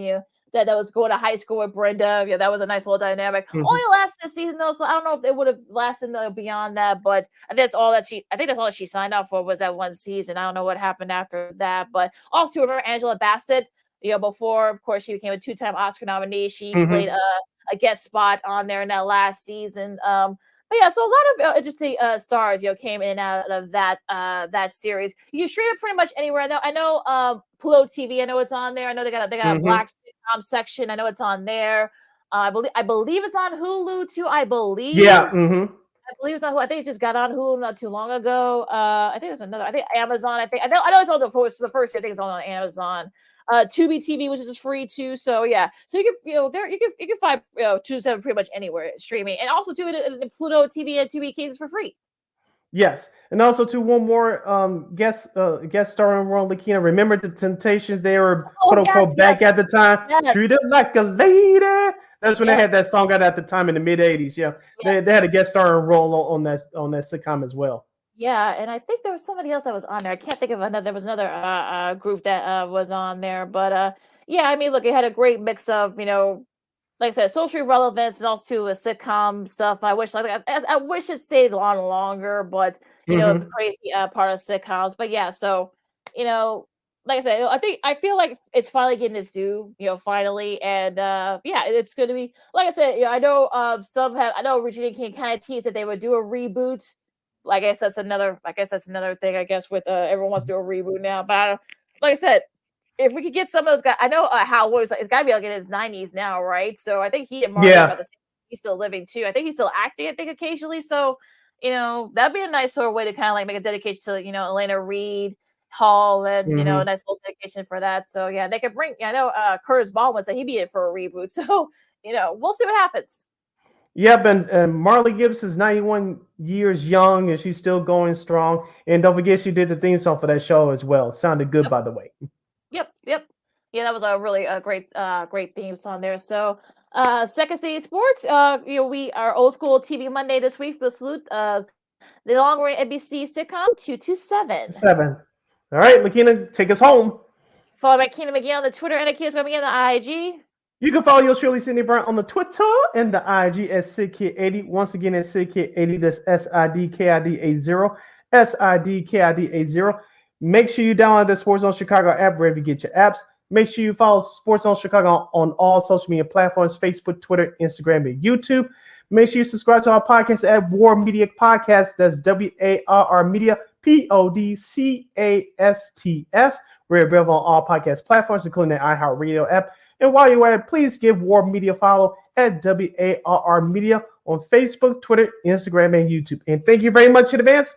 that was going to high school with Brenda. Yeah, that was a nice little dynamic. Only lasted this season though, so I don't know if it would have lasted beyond that. But I think that's all that she signed up for, was that one season. I don't know what happened after that. But also remember Angela Bassett. Before, of course, she became a 2-time Oscar nominee. She played a guest spot on there in that last season. But yeah, so a lot of interesting stars, came in and out of that series. You can stream it pretty much anywhere. I know Pluto TV. I know it's on there. I know they got a Black sitcom section. I know it's on there. I believe it's on Hulu too. I believe. Yeah. I believe it's on Hulu. I think it just got on Hulu not too long ago. I think there's another. I think Amazon. I know it's on the first. I think it's on Amazon. Tubi TV, which is just free too. So yeah, so you can find 227 pretty much anywhere streaming, and also too the Pluto TV and Tubi cases for free. Yes, and also to one more guest star in Ron Lakeena. Remember the Temptations? They were quote unquote back at the time. Yes. Treated like a lady. That's when they had that song out at the time in the mid '80s. Yeah, they had a guest starring role on that sitcom as well. Yeah, and I think there was somebody else that was on there. I can't think of another. There was another group that was on there, but yeah, I mean, look, it had a great mix of like I said, social relevance and also a sitcom stuff. I wish it stayed on longer, but the crazy part of sitcoms. But yeah, so like I said, I feel like it's finally getting its due, finally, and yeah, it's going to be like I said. I know I know Regina King kind of teased that they would do a reboot. I guess that's another thing. I guess with everyone wants to do a reboot now, but like I said, if we could get some of those guys, I know Hal Williams. It's got to be in his 90s now, right? So I think he and Marlon about the same. He's still living too. I think he's still acting. I think occasionally. So that'd be a nice sort of way to kind of make a dedication to Elena Reed, Hall, and a nice little dedication for that. So yeah, they could bring. I know Curtis Baldwin said he'd be in for a reboot. So we'll see what happens. Yep, and Marley Gibbs is 91 years young, and she's still going strong. And don't forget, she did the theme song for that show as well. Sounded good, by the way. Yep. Yeah, that was a really great theme song there. So, Second City Sports, we are Old School TV Monday this week. The salute, the long-range NBC sitcom 227. 7. All right, Lakeena, take us home. Follow Lakeena McGee on the Twitter, and Lakeena McGee on the IG. You can follow yours truly, Sidney Brown, on the Twitter and the IG at SidKid80. Once again, at SidKid80. That's SIDKID80. SIDKID80. Make sure you download the Sports Zone Chicago app wherever you get your apps. Make sure you follow Sports Zone Chicago on all social media platforms: Facebook, Twitter, Instagram, and YouTube. Make sure you subscribe to our podcast at War Media Podcast. That's WARR Media, PODCASTS. We're available on all podcast platforms, including the iHeartRadio app. And while you're at it, please give War Media a follow at WARR Media on Facebook, Twitter, Instagram, and YouTube. And thank you very much in advance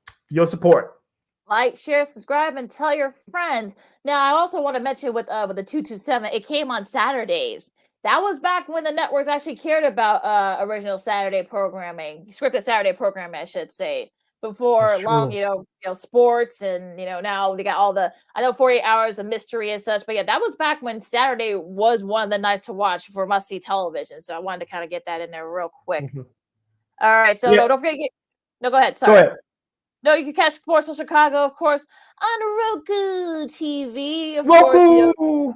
for your support. Like, share, subscribe, and tell your friends. Now, I also want to mention with the 227, it came on Saturdays. That was back when the networks actually cared about original Saturday programming, scripted Saturday programming, I should say. Before long, sports, and now they got all the 48 hours of mystery and such. But yeah, that was back when Saturday was one of the nights to watch for must-see television. So I wanted to kind of get that in there real quick. All right, so don't forget. No, go ahead. Sorry. Go ahead. No, you can catch Sports on Chicago, of course, on Roku TV. Of course,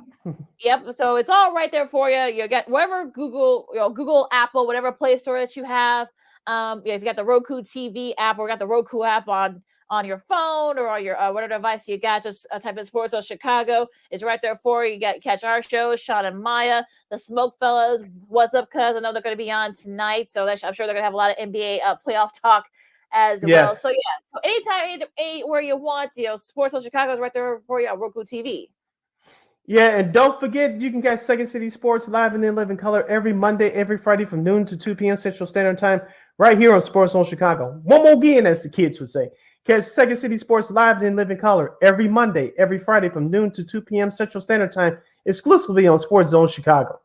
yep. So it's all right there for you. You get whatever Google, Google, Apple, whatever Play Store that you have. If you got the Roku TV app or got the Roku app on your phone or on your whatever device you got, just type in Sports on Chicago. It's right there for you. You catch our shows, Sean and Maya, the Smoke Fellas. What's up, cuz? I know they're going to be on tonight, so I'm sure they're going to have a lot of NBA playoff talk as well. So so anytime, where you want, Sports on Chicago is right there for you on Roku TV. Yeah, and don't forget, you can catch Second City Sports live and in living color every Monday, every Friday from noon to 2 p.m. Central Standard Time, right here on Sports on Chicago. One more again, as the kids would say. Catch Second City Sports live and in living color every Monday, every Friday from noon to 2 p.m. Central Standard Time, exclusively on Sports Zone Chicago.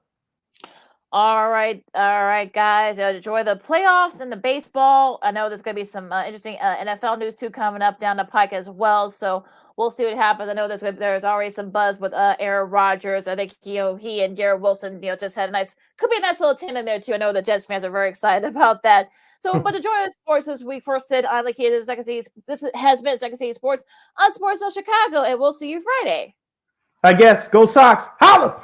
All right, guys. Enjoy the playoffs and the baseball. I know there's going to be some interesting NFL news too coming up down the pike as well. So we'll see what happens. I know there's already some buzz with Aaron Rodgers. I think he and Garrett Wilson just had could be a nice little tandem there too. I know the Jets fans are very excited about that. So, but enjoy the sports this week. First, Sid and Lakeena, this has been Second City Sports on Sports Zone Chicago, and we'll see you Friday. I guess. Go Sox. Holla!